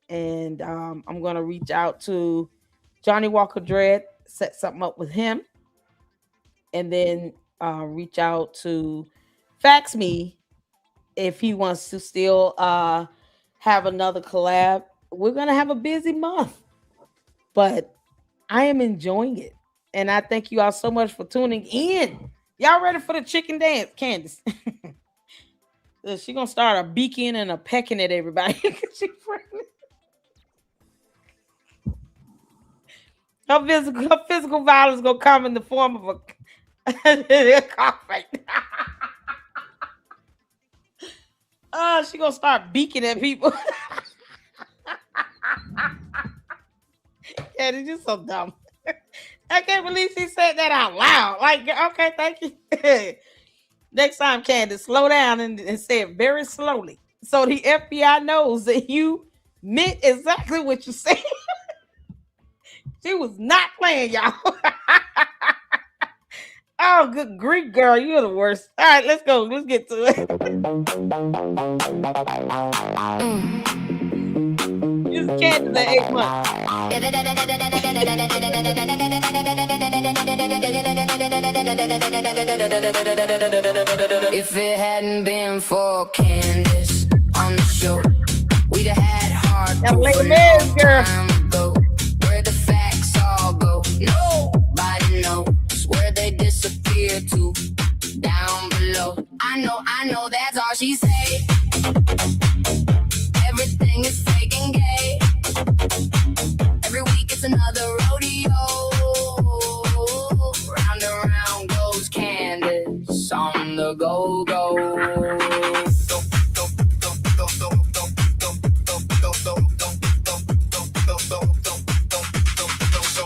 And I'm going to reach out to Johnny Walker Dread, set something up with him. And then reach out to Fax Me if he wants to still have another collab. We're going to have a busy month. But I am enjoying it. And I thank you all so much for tuning in. Y'all ready for the chicken dance, Candace? She's going to start a beaking and a pecking at everybody. She's pregnant. Her physical violence is going to come in the form of a cockfight. She's going to start beaking at people. Yeah, it's just so dumb. I can't believe she said that out loud. Like, okay, thank you. Next time, Candace, slow down and say it very slowly so the FBI knows that you meant exactly what you said. She was not playing, y'all. Oh, good grief, girl. You're the worst. All right, let's go. Let's get to it. This is Candace at 8 months. If it hadn't been for Candace on the show, we'd have had hard that lady man, girl. Where the facts all go, nobody knows where they disappear to. Down below, I know that's all she say. Everything is fake and gay. Every week it's another rodeo. Round and round goes Candace on the go-go.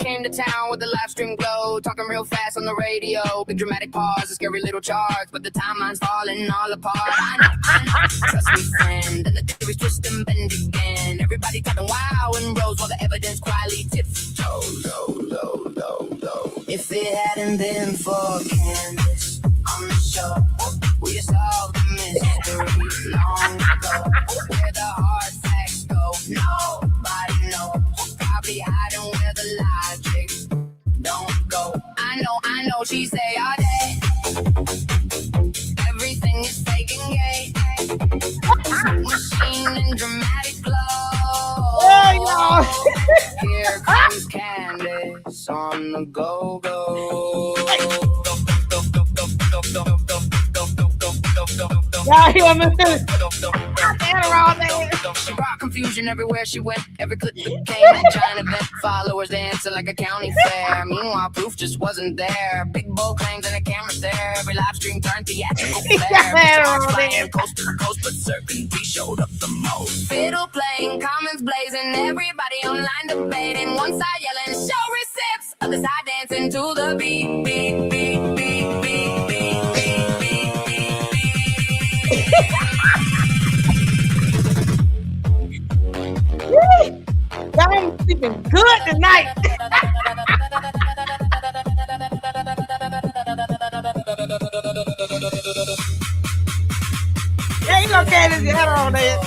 Came to town with the live stream glow, talking real fast on the radio. Big dramatic pause, a scary little charge, but the timeline's falling all apart. I know, trust me, friend. And the theories twist and bend again. Everybody talking wow and rose while the evidence quietly tiptoe, low. If it hadn't been for Candace on the show, we solved the mystery long ago. Where the hard facts go, nobody knows. Probably hiding where the logic don't go. I know, she say all day. Everything is fake and gay. Machine and dramatic glow. Hey, y'all. Here comes Candace on the go-go. Y'all hear me? She brought confusion everywhere she went. Every clip became a giant event. Followers dancing like a county fair. Meanwhile, proof just wasn't there. Big bold claims and a camera there. Every live stream turned theatrical fair. Coast to coast, but certainty showed up the most. Fiddle playing, comments blazing. Everybody online debating. One side yelling, show receipts. Other side dancing to the beat, beat, beat, beat, beat, beat, beat, beat, beat, beat. Y'all sleeping good tonight. There you go, Candace. You had her on there.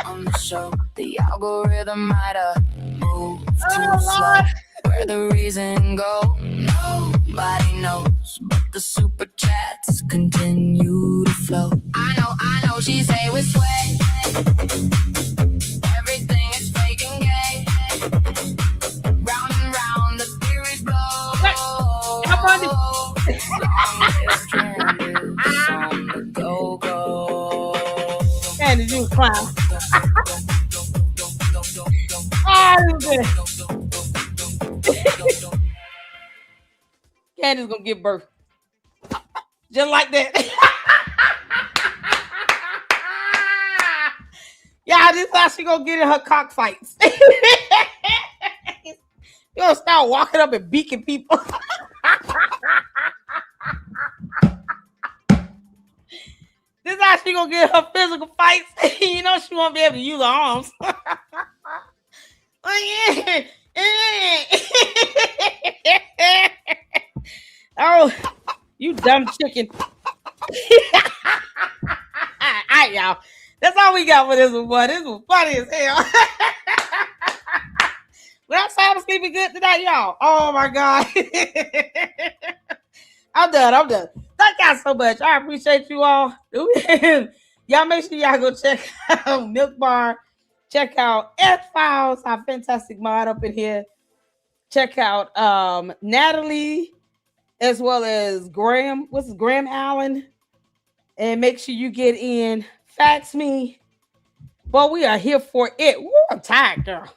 On the show, the algorithm might have moved too slow. Where the reason go, nobody knows. But the super chats continue to flow. I know, she say with sweat. Everything is fake and gay. Round and round, the theories blow. Long live Candace on the go-go. Candace, you clown. Candace gonna give birth. Just like that. Yeah, this is how she gonna get in her cockfights. You gonna start walking up and beaking people. This is how she gonna get her physical fights. You know she won't be able to use her arms. Oh, you dumb chicken. All right, y'all. That's all we got for this one, boy. This was funny as hell. Well, I'm sleeping good tonight, y'all. Oh my God. I'm done. Thank y'all so much. I appreciate you all. Y'all make sure y'all go check out Milk Bar. Check out X-Files, our fantastic mod up in here. Check out Natalie, as well as Graham. What's his Graham Allen? And make sure you get in. Fax me. Boy, we are here for it. Woo, I'm tired, girl.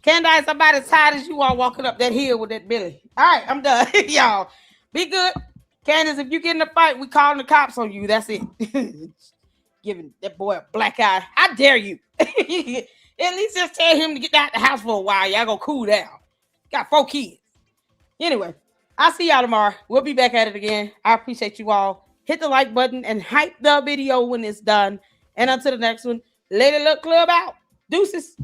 Candace, I'm about as tired as you are walking up that hill with that Billy. All right, I'm done. Y'all, be good. Candace, if you get in a fight, we calling the cops on you. That's it. Giving that boy a black eye. How dare you? At least just tell him to get out the house for a while. Y'all gonna cool down. Got 4 kids. Anyway, I'll see y'all tomorrow. We'll be back at it again. I appreciate you all. Hit the like button and hype the video when it's done. And until the next one, Lady Luck Club out. Deuces.